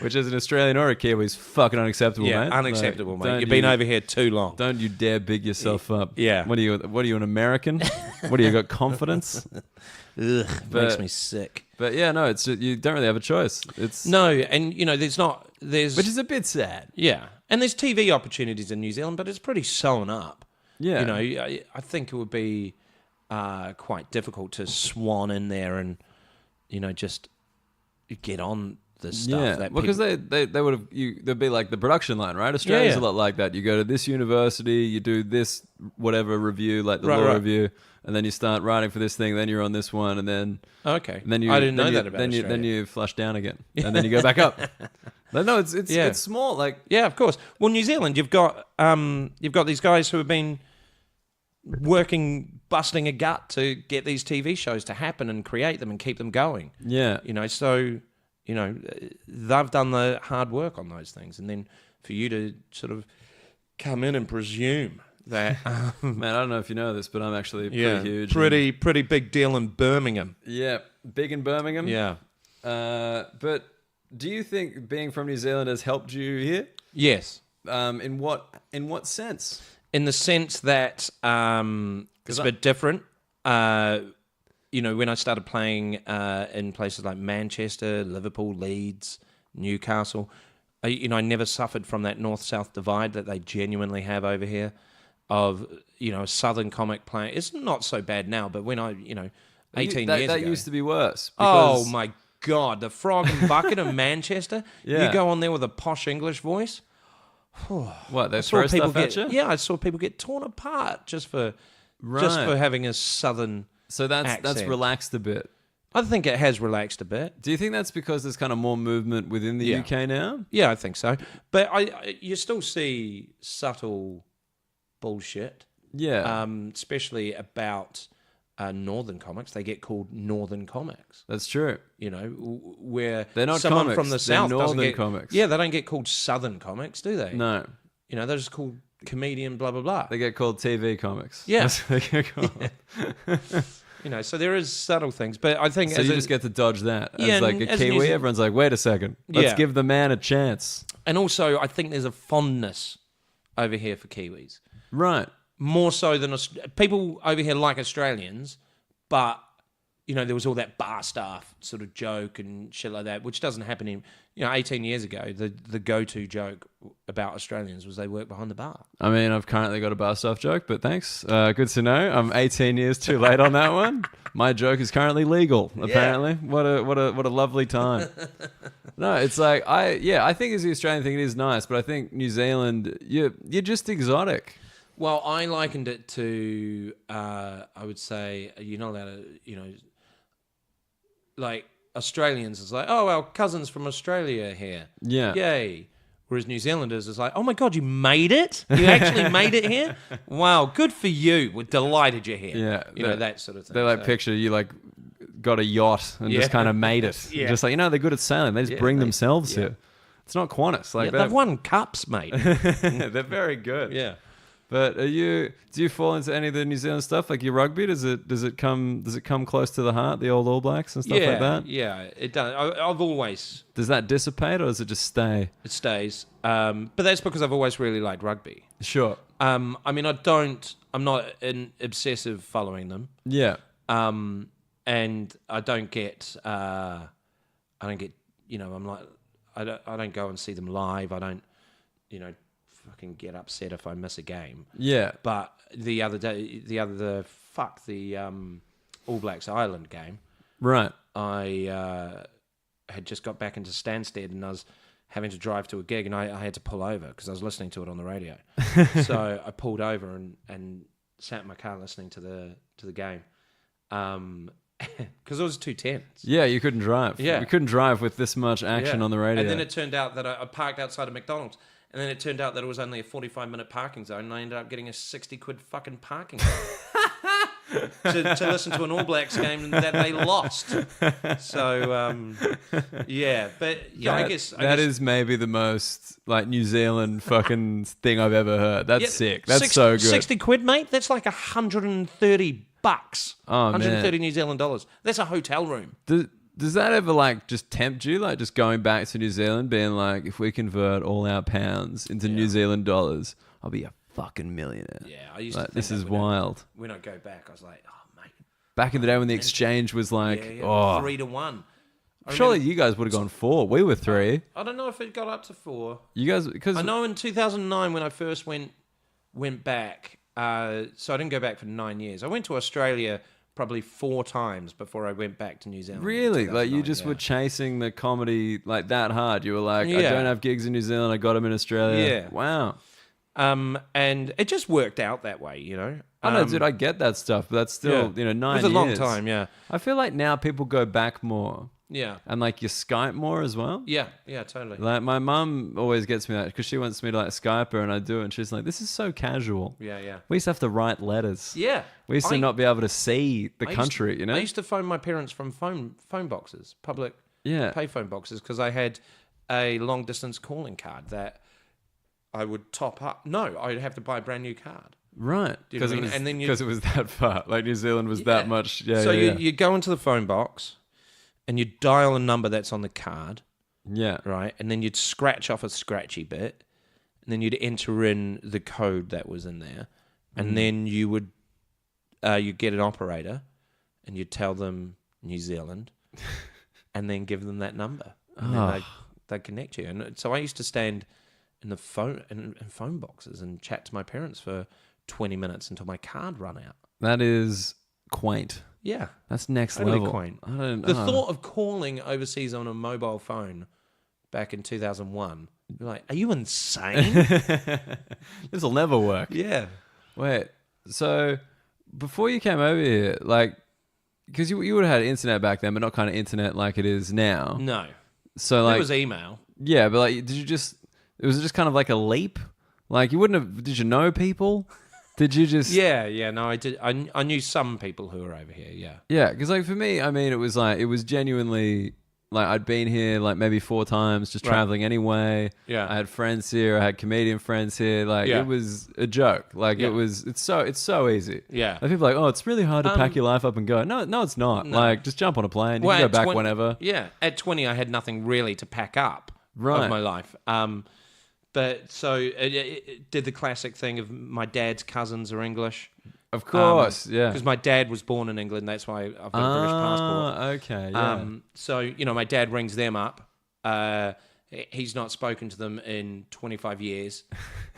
which as an Australian or a Kiwi is fucking unacceptable, Yeah, mate. unacceptable, Like, mate. You've been over here too long. Don't you dare big yourself up. Yeah. What are you, an American? What do you got, confidence? Ugh, makes me sick. But yeah, no, it's you don't really have a choice. It's No, and there's which is a bit sad. yeah, and there's TV opportunities in New Zealand, but it's pretty sewn up. Yeah. You know, I think it would be quite difficult to swan in there and, just get on the stuff. Yeah, that because people- they would have there'd be like the production line, right? Australia's Yeah. a lot like that. You go to this university, you do this whatever review, like the law Right. review, and then you start writing for this thing. Then you're on this one, and then Okay. then you I didn't know then you, that about then you Australia. then you flush down again, and then you go back up. But no, it's Yeah. it's small. Like Yeah, of course. Well, New Zealand, you've got these guys who have been working, busting a gut to get these TV shows to happen and create them and keep them going. yeah, So they've done the hard work on those things, and then for you to sort of come in and presume that man, I don't know if you know this, but I'm actually pretty huge. pretty big deal in Birmingham. Yeah, big in Birmingham. Yeah. But do you think being from New Zealand has helped you here? Yes. In what sense? In the sense that it's a bit different. When I started playing in places like Manchester, Liverpool, Leeds, Newcastle, I never suffered from that north-south divide that they genuinely have over here of, a southern comic playing. It's not so bad now, but when 18 years that ago. usst to be worse. Oh, Because, my God. The Frog and Bucket of Manchester. Yeah. You go on there with a posh English voice. what, they I saw throw people stuff at you? Yeah, I saw people get torn apart just for Right. having a southern So that's accent. relaxed a bit. I think it has relaxed a bit. Do you think that's because there's kind of more movement within the Yeah. UK now? Yeah, I think so. But you still see subtle bullshit, Yeah, especially about northern comics. They get called northern comics. that's true. Where They're not someone comics, from the they're south doesn't northern get comics. Yeah, they don't get called southern comics, do they? No, They're just called comedian, blah blah blah. they get called TV comics. Yeah. That's what they get called. So there is subtle things, but I think So as you a- just get to dodge that. Yeah, As like and a as a New Kiwi, Zealand- everyone's like, wait a second. Let's Yeah. give the man a chance. and also I think there's a fondness over here for Kiwis. Right. More so than people over here like Australians, but there was all that bar staff sort of joke and shit like that, which doesn't happen in 18 years ago. The go-to joke about Australians was they work behind the bar. I mean, I've currently got a bar stuff joke, but thanks. Good to know. I'm 18 years too late on that one. My joke is currently legal, apparently. What a lovely time. No, it's like I think as the Australian thing, it is nice, but I think New Zealand, you're just exotic. Well, I likened it to, I would say, you're not allowed to, like Australians is like, oh, our cousins from Australia here. Yeah. Yay. Whereas New Zealanders is like, oh my God, you made it? You actually made it here? Wow, good for you. We're delighted you're here. Yeah. That sort of thing. They like So- picture you like got a yacht and Yeah. just kind of made it. Yeah. Just like, they're good at sailing. They just bring themselves here. It's not Qantas. Like they've won cups, mate. they're very good. Yeah. But do you fall into any of the New Zealand stuff, like your rugby? Does it come close to the heart, the old All Blacks and stuff like that? Yeah, it does. I've always, Does that dissipate or does it just stay? it stays. But that's because I've always really liked rugby. Sure. I mean, I'm not an obsessive following them. Yeah. And I don't get, I'm like, I don't go and see them live. I don't, fucking get upset if I miss a game. Yeah. But the other day, the All Blacks Ireland game, Right. I had just got back into Stansted and I was having to drive to a gig and I had to pull over because I was listening to it on the radio. So I pulled over and sat in my car listening to the game. Because it was too tense. Yeah, you couldn't drive. Yeah. You couldn't drive with this much action Yeah. on the radio. And then it turned out that I parked outside of McDonald's. And then it turned out that it was only a 45-minute parking zone, and I ended up getting a 60 quid fucking parking zone. to listen to an All Blacks game that they lost. So, yeah. But, yeah, I guess... That is maybe the most, like, New Zealand fucking thing I've ever heard. That's sick. That's so good. 60 quid, mate? That's like $130. Oh, 130 man. New Zealand dollars. That's a hotel room. Does that ever, like, just tempt you? Like, just going back to New Zealand, being like, if we convert all our pounds into New Zealand dollars, I'll be a fucking millionaire. Yeah, I used to think this that is wild. When I go back, I was like, oh, mate. Back in the day when the exchange was like, 3-1. Surely you guys would have gone 4. We were 3. I don't know if it got up to 4. You guys, because I know in 2009 when I first went back, so I didn't go back for 9 years. I went to Australia probably 4 times before I went back to New Zealand. Really? Like you just were chasing the comedy like that hard. You were like, I don't have gigs in New Zealand. I got them in Australia. Yeah. Wow. And it just worked out that way, you know. I know, dude. I get that stuff, but that's still, 9 years. It was a long time, yeah. I feel like now people go back more. Yeah. And like you Skype more as well. Yeah, totally. Like my mum always gets me that because she wants me to like Skype her and I do it and she's like, this is so casual. Yeah. We used to have to write letters. Yeah. We used to not be able to see the country, you know? I used to phone my parents from phone boxes, public payphone boxes, because I had a long distance calling card that I would top up. No, I'd have to buy a brand new card. Right. Because it was that far. Like New Zealand was that much. Yeah. So you go into the phone box and you dial a number that's on the card. Yeah. Right. And then you'd scratch off a scratchy bit. And then you'd enter in the code that was in there. And then you would you'd get an operator and you'd tell them New Zealand and then give them that number. And then they'd connect you. And so I used to stand in the phone boxes and chat to my parents for 20 minutes until my card run out. That is quaint. Yeah. That's next totally level. Quaint. I don't know. The thought of calling overseas on a mobile phone back in 2001, you're like, are you insane? This will never work. Yeah. Wait, so before you came over here, like, because you would have had internet back then, but not kind of internet like it is now. No. So like, it was email. Yeah, but like, it was just kind of like a leap? Like, you wouldn't have, did you know people? Did you just... Yeah, no, I did. I knew some people who were over here, yeah. Yeah, because like for me, I mean, it was genuinely, like I'd been here like maybe 4 times, just traveling anyway. Yeah. I had friends here, I had comedian friends here. Like it was a joke. Like it's so easy. Yeah. Like, people are like, oh, it's really hard to pack your life up and go. No, it's not. No. Like, just jump on a plane. You can go back whenever. Yeah. At 20, I had nothing really to pack up of my life. But so it did the classic thing of my dad's cousins are English. Of course, yeah. Because my dad was born in England. That's why I've got a British passport. Okay, yeah. So, my dad rings them up. He's not spoken to them in 25 years.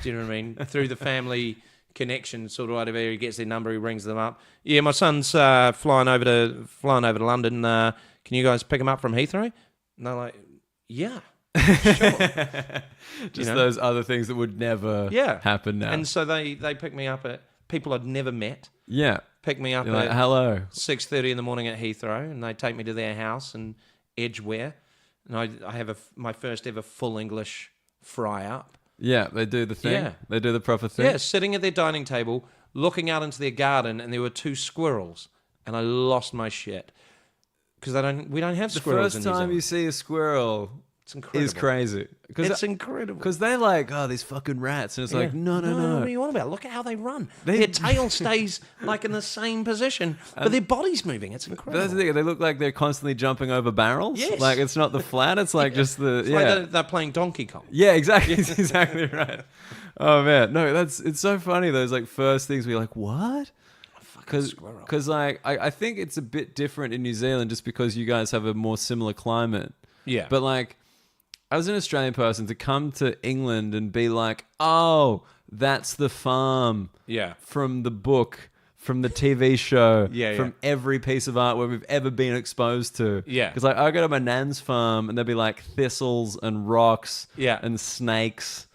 Do you know what I mean? Through the family connection, sort of whatever, he gets their number, he rings them up. Yeah, my son's flying over to London. Can you guys pick him up from Heathrow? And they're like, yeah. Sure. Just those other things that would never happen now. And so they pick me up at people I'd never met. Yeah. Pick me up You're at like, hello. 6:30 in the morning at Heathrow, and they take me to their house in Edgware. And I have my first ever full English fry up. Yeah, they do the thing. Yeah. They do the proper thing. Yeah, sitting at their dining table, looking out into their garden, and there were 2 squirrels, and I lost my shit. Because we don't have squirrels in New Zealand. The first time you see a squirrel... It's incredible. Is crazy. It's incredible. Because they're like, oh, these fucking rats. And it's like, no. What are you on about? Look at how they run. Their tail stays like in the same position, but their body's moving. It's incredible. That's the thing. They look like they're constantly jumping over barrels. Yes. Like, it's not the flat. It's like just the... It's like they're playing Donkey Kong. Yeah, exactly. That's exactly right. Oh, man. No, it's so funny. Those like first things where you're like, what? Because like, I think it's a bit different in New Zealand just because you guys have a more similar climate. Yeah. But like... As an Australian person, to come to England and be like, oh, that's the farm from the book, from the TV show, from every piece of artwork we've ever been exposed to. Yeah. Because like, I go to my nan's farm and there'll be like thistles and rocks and snakes.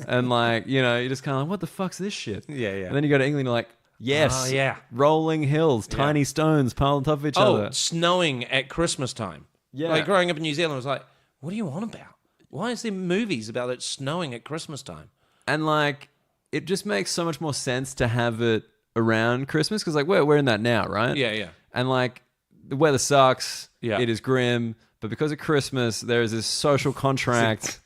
And like, you're just kind of like, what the fuck's this shit? Yeah. And then you go to England, you're like, yes, rolling hills, tiny stones piled on top of each other. Oh, snowing at Christmas time. Yeah. Like growing up in New Zealand, I was like, what are you on about? Why is there movies about it snowing at Christmas time? And like, it just makes so much more sense to have it around Christmas because like we're in that now, right? Yeah. And like the weather sucks. Yeah. It is grim. But because of Christmas, there is this social contract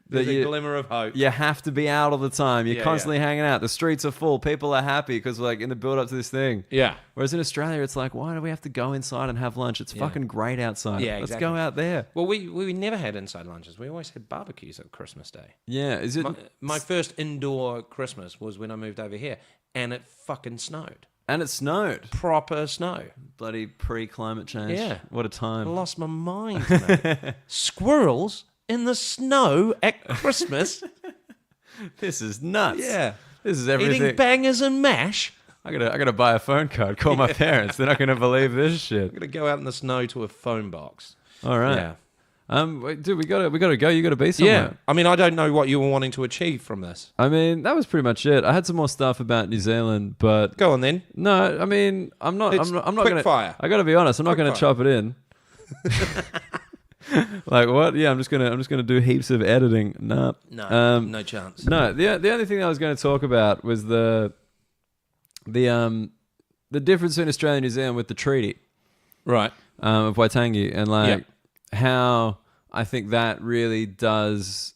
There's that a glimmer of hope. you have to be out all the time. You're Yeah, constantly hanging out. The streets are full. People are happy because like in the build up to this thing. Yeah. Whereas in Australia, it's like, why do we have to go inside and have lunch? It's fucking great outside. Yeah, Let's exactly. go out there. Well, we never had inside lunches. We always had barbecues at Christmas Day. Yeah. Is it? My first indoor Christmas was when I moved over here, and it fucking snowed. And it snowed. Proper snow. Bloody pre-climate change. Yeah. What a I time. lost my mind, mate. Squirrels in the snow at Christmas. This is nuts. Yeah. This is everything. Eating bangers and mash. I gotta buy a phone card. Call my parents. They're not gonna believe this shit. I'm gonna go out in the snow to a phone box. All right. Yeah. Wait, dude, we gotta go. You gotta be somewhere. Yeah. I mean, I don't know what you were wanting to achieve from this. I mean, that was pretty much it. I had some more stuff about New Zealand, but Go on then. no, I mean, I'm not It's gonna. quick fire. I gotta be honest. I'm not Quick gonna fire. chop it in. Like what? Yeah, I'm just gonna do heaps of editing. Nah. No, no chance. No, the only thing I was going to talk about was the difference in Australia and New Zealand with the treaty Right. of Waitangi and like how I think that really does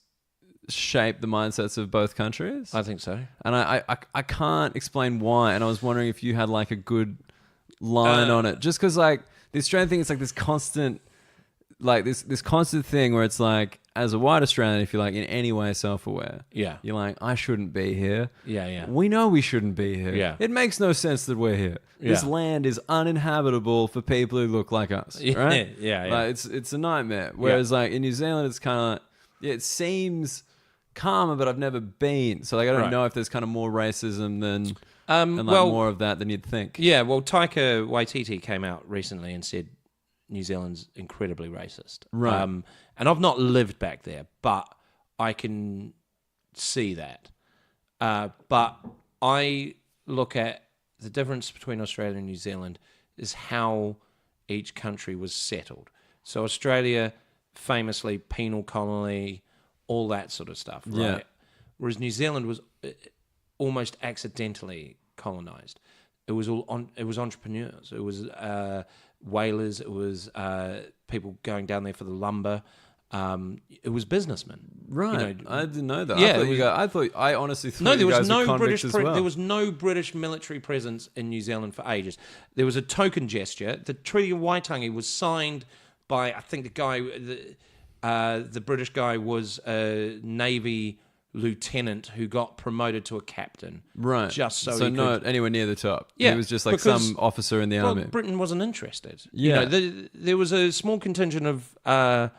shape the mindsets of both countries. I think so. And I can't explain why. And I was wondering if you had like a good line on it, just because like the Australian thing is like this constant. Like this constant thing where it's like, as a white Australian, if you're like in any way self-aware, Yeah. you're like, I shouldn't be here. Yeah. We know we shouldn't be here. Yeah. It makes no sense that we're here. This Yeah. land is uninhabitable for people who look like us. Yeah, Right? yeah. Like, it's a nightmare. Whereas like in New Zealand, it's kind of it seems calmer, but I've never been, so like I don't Right. know if there's kind of more racism than and like well, more of that than you'd think. yeah. Well, Taika Waititi came out recently and said New Zealand's incredibly racist. Right. And I've not lived back there, but I can see that. But I look at the difference between Australia and New Zealand is how each country was settled. So Australia, famously penal colony, all that sort of stuff, right? Yeah. Whereas New Zealand was almost accidentally colonized. It was it was entrepreneurs. It was whalers. It was people going down there for the lumber. It was businessmen. Right. You know, I didn't know that. Yeah, I honestly thought no, there you was guys were no convicts British. as well. There was no British military presence in New Zealand for ages. There was a token gesture. The Treaty of Waitangi was signed by, I think, the guy. The British guy was a Navy lieutenant who got promoted to a captain. Right. Just so he could, not anywhere near the top. Yeah, He was just like because- some officer in the well, army. Britain wasn't interested. Yeah. You know, there was a small contingent of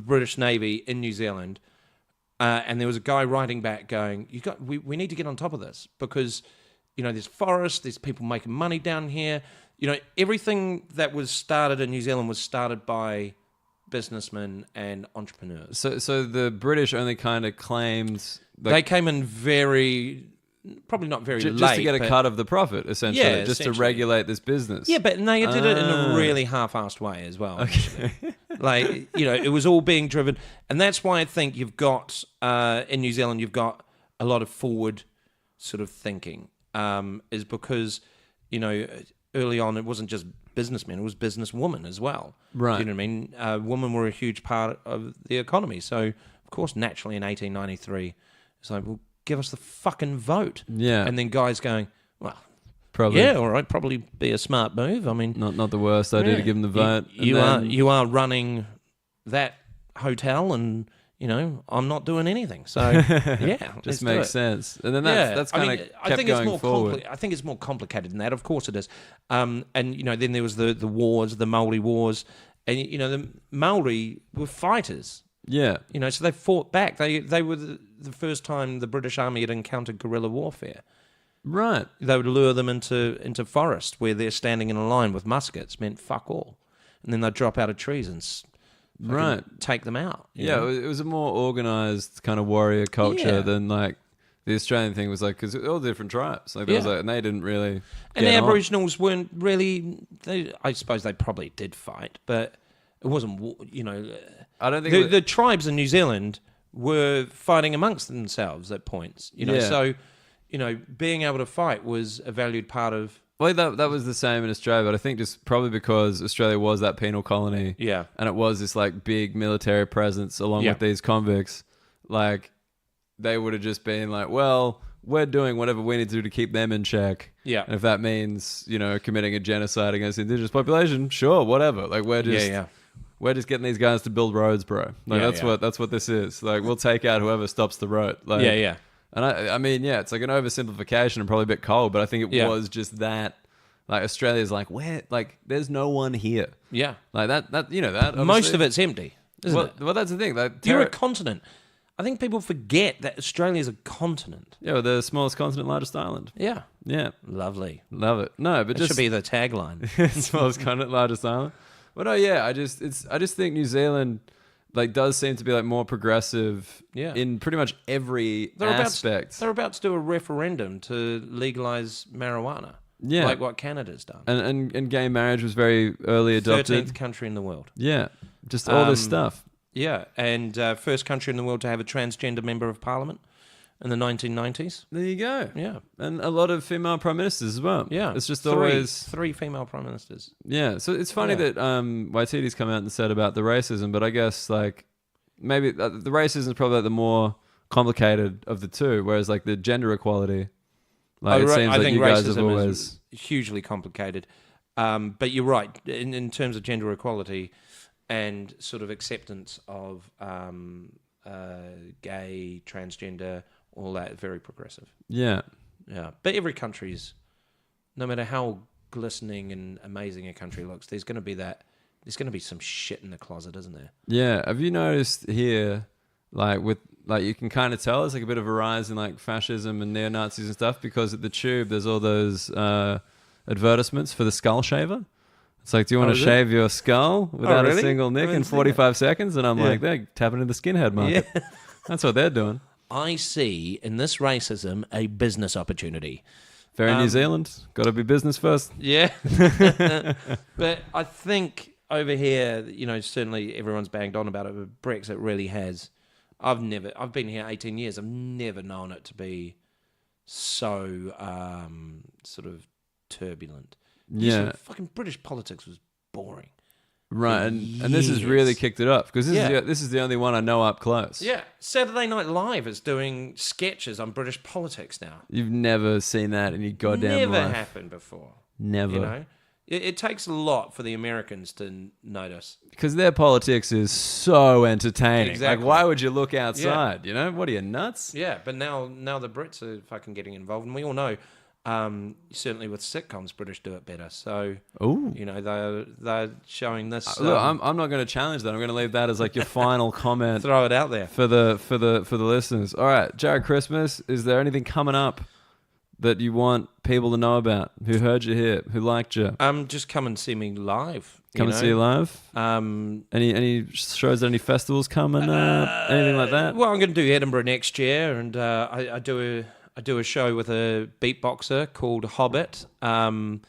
British Navy in New Zealand, and there was a guy writing back going, we need to get on top of this because, you know, there's forests, there's people making money down here. You know, everything that was started in New Zealand was started by businessmen and entrepreneurs. So the British only kind of claimed They came in probably not very late. just to get a but- cut of the profit, essentially, Yeah, just to essentially. regulate this business. Yeah, but they did it in a really half-assed way as well. Okay. Like, you know, it was all being driven. And that's why I think you've got, in New Zealand, you've got a lot of forward sort of thinking, is because, you know, early on it wasn't just businessmen, it was businesswomen as well. Right. You know what I mean? Women were a huge part of the economy. So, of course, naturally in 1893, it's like, well, give us the fucking vote. Yeah. And then guys going, well, Probably. yeah, all right, probably be a smart move. I mean, Not the worst idea to give them the vote. You are running that hotel, and you know I'm not doing anything. So yeah, let's just do makes it. sense. And then that's kind of I kept think it's going more forward. I think it's more complicated than that. Of course it is. And you know, then there was the wars, the Maori wars, and you know the Maori were fighters. Yeah. You know, so they fought back. They were the first time the British Army had encountered guerrilla warfare. Right. They would lure them into forest where they're standing in a line with muskets, meant fuck all. And then they'd drop out of trees and Right. take them out. you Yeah, know? it was a more organized kind of warrior culture Yeah. than like the Australian thing was like, because all different tribes. Like, there was Yeah. like, and they didn't really. And the get on. Aboriginals weren't really. I suppose they probably did fight, but it wasn't. You know, I don't think the tribes in New Zealand were fighting amongst themselves at points. You know, Yeah. so being able to fight was a valued part of. Well, that was the same in Australia, but I think just probably because Australia was that penal colony, Yeah. and it was this like big military presence along Yeah. with these convicts, like they would have just been like, well, we're doing whatever we need to do to keep them in check. Yeah. And if that means, committing a genocide against the indigenous population, sure, whatever. Like we're just getting these guys to build roads, bro. Like that's what this is. Like we'll take out whoever stops the road. Like, Yeah. And I mean, it's like an oversimplification and probably a bit cold, but I think it was just that. Like Australia's like, where, like, there's no one here. Yeah. Like that obviously. Most of it's empty, isn't it? Well, that's the thing. Like, You're a continent. I think people forget that Australia is a continent. Yeah, we're the smallest continent, largest island. Yeah. Yeah. Lovely. Love it. No, but That should be the tagline. smallest continent, largest island. But no, yeah, I just think New Zealand like does seem to be like more progressive in pretty much every aspect. They're about to do a referendum to legalize marijuana. Yeah. Like what Canada's done. And gay marriage was very early adopted. 13th country in the world. Yeah. Just all this stuff. Yeah, and first country in the world to have a transgender member of parliament in the 1990s. There you go. Yeah. And a lot of female prime ministers as well. Yeah. It's just always... Three female prime ministers. Yeah. So it's funny that Waititi's come out and said about the racism, but I guess like maybe the racism is probably like the more complicated of the two, whereas like the gender equality, like it seems like you guys have always... is hugely complicated. But you're right. In terms of gender equality and sort of acceptance of gay, transgender, all that, very progressive. Yeah. Yeah. But every country's, no matter how glistening and amazing a country looks, there's going to be some shit in the closet, isn't there? Yeah. Have you noticed here, like you can kind of tell there's like a bit of a rise in like fascism and neo-Nazis and stuff because at the Tube there's all those advertisements for the skull shaver. It's like, do you want to shave your skull without a single nick in 45 seconds? And I'm like, they're tapping into the skinhead market. Yeah. That's what they're doing. I see in this racism a business opportunity. Very New Zealand. Got to be business first. Yeah. But I think over here, certainly everyone's banged on about it, but Brexit really has. I've been here 18 years. I've never known it to be so sort of turbulent. Yeah. Fucking British politics was boring. Right, and this has really kicked it up because this is the only one I know up close. Yeah, Saturday Night Live is doing sketches on British politics now. You've never seen that in your goddamn life. Never happened before. Never. It takes a lot for the Americans to notice. Because their politics is so entertaining. Exactly. Like, why would you look outside? Yeah. What are you, nuts? Yeah, but now the Brits are fucking getting involved, and we all know. Certainly with sitcoms, British do it better. So, they're showing this. Look, I'm not going to challenge that. I'm going to leave that as like your final comment. Throw it out there for the listeners. All right, Jared Christmas. Is there anything coming up that you want people to know about? Who heard you here? Who liked you? Just come and see me live. Come and see you live. Any shows? Any festivals coming up? Anything like that? Well, I'm going to do Edinburgh next year, and I do a show with a beatboxer called Hobbit, and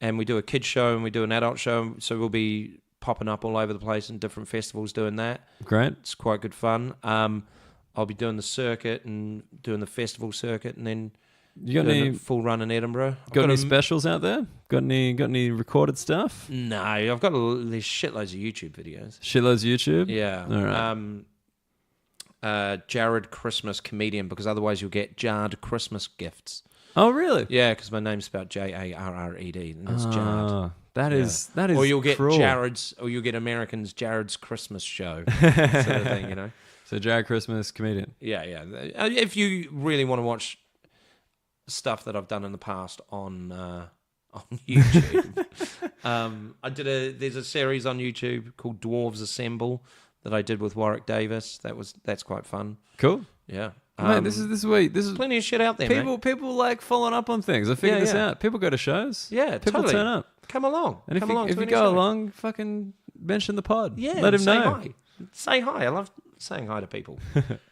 we do a kids show and we do an adult show. So we'll be popping up all over the place in different festivals doing that. Great. It's quite good fun. I'll be doing the circuit and doing the festival circuit, and then you got any full run in Edinburgh. Got any specials out there? Got any recorded stuff? No, I've got there's shitloads of YouTube videos. Shitloads of YouTube? Yeah. All right. Jared Christmas comedian, because otherwise you'll get jarred Christmas gifts. Oh, really? Yeah, because my name's spelled Jarred, and it's jarred. That is, or you'll get cruel. you'll get Americans Jared's Christmas show sort of thing, So Jared Christmas comedian. Yeah. If you really want to watch stuff that I've done in the past on YouTube, there's a series on YouTube called Dwarves Assemble that I did with Warwick Davis. That's quite fun. Cool. Yeah. Mate, this is plenty of shit out there. People like following up on things. I figured this out. People go to shows. Yeah, people totally. turn up. Come along. And if you go along, fucking mention the pod. Yeah, let him know. Hi. Say hi. I love saying hi to people.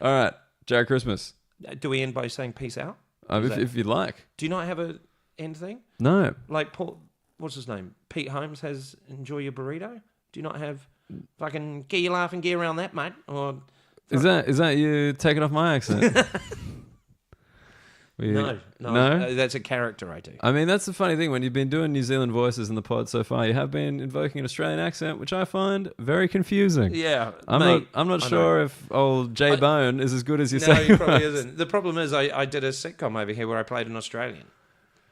All right, Jared Christmas. Do we end by saying peace out? If you'd like. Do you not have a end thing? No. Like Paul, what's his name? Pete Holmes has enjoy your burrito. Do you not have fucking get your laughing gear around that, mate? Or is that you taking off my accent? No, No? that's a character I do. I mean, that's the funny thing. When you've been doing New Zealand voices in the pod so far, you have been invoking an Australian accent, which I find very confusing. Yeah, I'm not sure if old J Bone is as good as you say. No, he probably isn't. The problem is I did a sitcom over here where I played an Australian.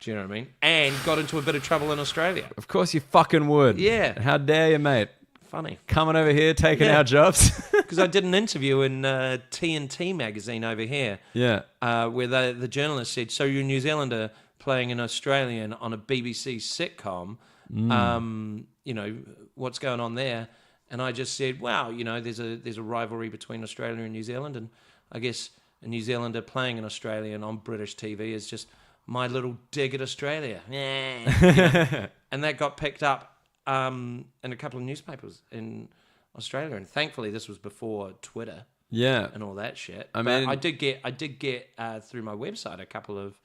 Do you know what I mean? And got into a bit of trouble in Australia. Of course you fucking would. Yeah. How dare you, mate? Funny. Coming over here, taking our jobs. Because I did an interview in TNT magazine over here. Yeah. Where the journalist said, so you're a New Zealander playing an Australian on a BBC sitcom. You know, what's going on there? And I just said, wow, you know, there's a rivalry between Australia and New Zealand. And I guess a New Zealander playing an Australian on British TV is just my little dig at Australia. Yeah. You know? And that got picked up in a couple of newspapers in Australia, and thankfully this was before Twitter, and all that shit. I mean, I did get through my website a couple of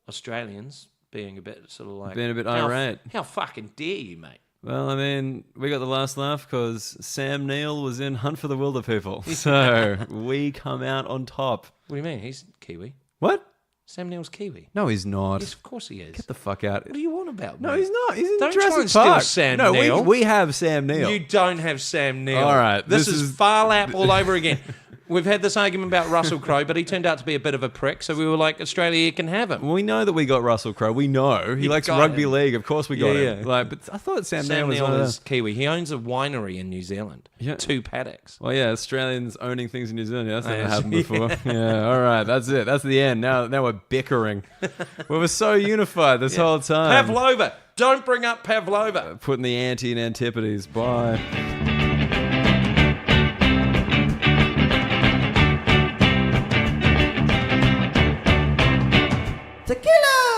Australians being a bit sort of like being a bit irate. How fucking dare you, mate? Well, I mean, we got the last laugh because Sam Neill was in Hunt for the Wilder People, so we come out on top. What do you mean? He's Kiwi. What? Sam Neill's Kiwi. No, he's not. Yes, of course he is. Get the fuck out. What do you want about? No, mate? he's not. He's in Don't Jurassic try and Park. steal Sam no, Neill. we have Sam Neill. You don't have Sam Neill. All right, This this is is- Far Lap all over again. We've had this argument about Russell Crowe, but he turned out to be a bit of a prick, so we were like, Australia can have him. We know that we got Russell Crowe. We know he likes got rugby him. league. Of course, we got him. Yeah. Like, but I thought Sam Neill Sam was Neill one of is Kiwi. He owns a winery in New Zealand. Yeah. 2 paddocks. Well, yeah, Australians owning things in New Zealand. Yeah, that's never Yes. happened before. Yeah, all right, that's it. That's the end. Now we're bickering. We were so unified this whole time. Pavlova. Don't bring up Pavlova. Putting the ante in antipodes. Bye.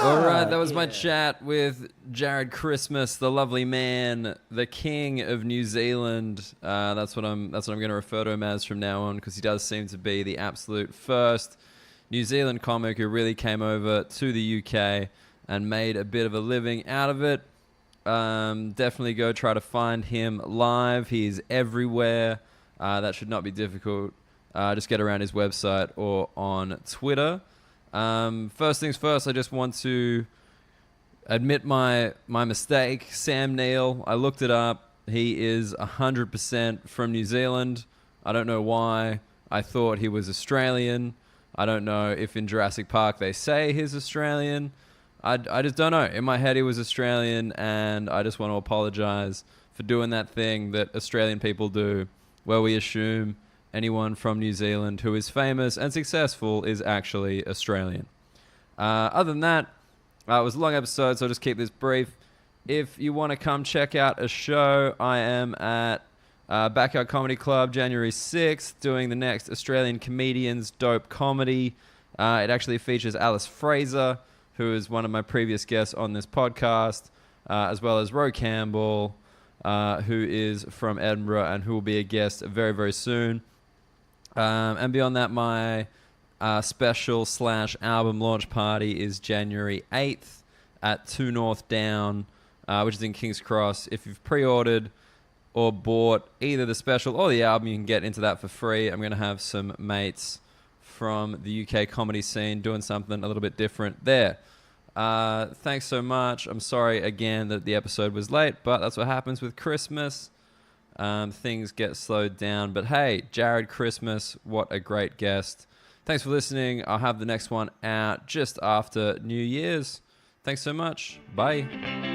All right, that was my chat with Jared Christmas, the lovely man, the king of New Zealand. That's what I'm going to refer to him as from now on, because he does seem to be the absolute first New Zealand comic who really came over to the UK and made a bit of a living out of it. Definitely go try to find him live. He's everywhere. That should not be difficult. Just get around his website or on Twitter. First things first, I just want to admit my mistake. Sam Neill, I looked it up. He is 100% from New Zealand. I don't know why. I thought he was Australian. I don't know if in Jurassic Park they say he's Australian. I just don't know. In my head he was Australian, and I just want to apologize for doing that thing that Australian people do, where we assume anyone from New Zealand who is famous and successful is actually Australian. Other than that, it was a long episode, so I'll just keep this brief. If you want to come check out a show, I am at Backyard Comedy Club January 6th doing the next Australian Comedians Dope Comedy. It actually features Alice Fraser, who is one of my previous guests on this podcast, as well as Ro Campbell, who is from Edinburgh and who will be a guest very, very soon. And beyond that, my special / album launch party is January 8th at 2 North Down, which is in King's Cross. If you've pre-ordered or bought either the special or the album, you can get into that for free. I'm going to have some mates from the UK comedy scene doing something a little bit different there. Thanks so much. I'm sorry again that the episode was late, but that's what happens with Christmas. Things get slowed down. But hey, Jared Christmas, what a great guest. Thanks for listening. I'll have the next one out just after New Year's. Thanks so much. Bye.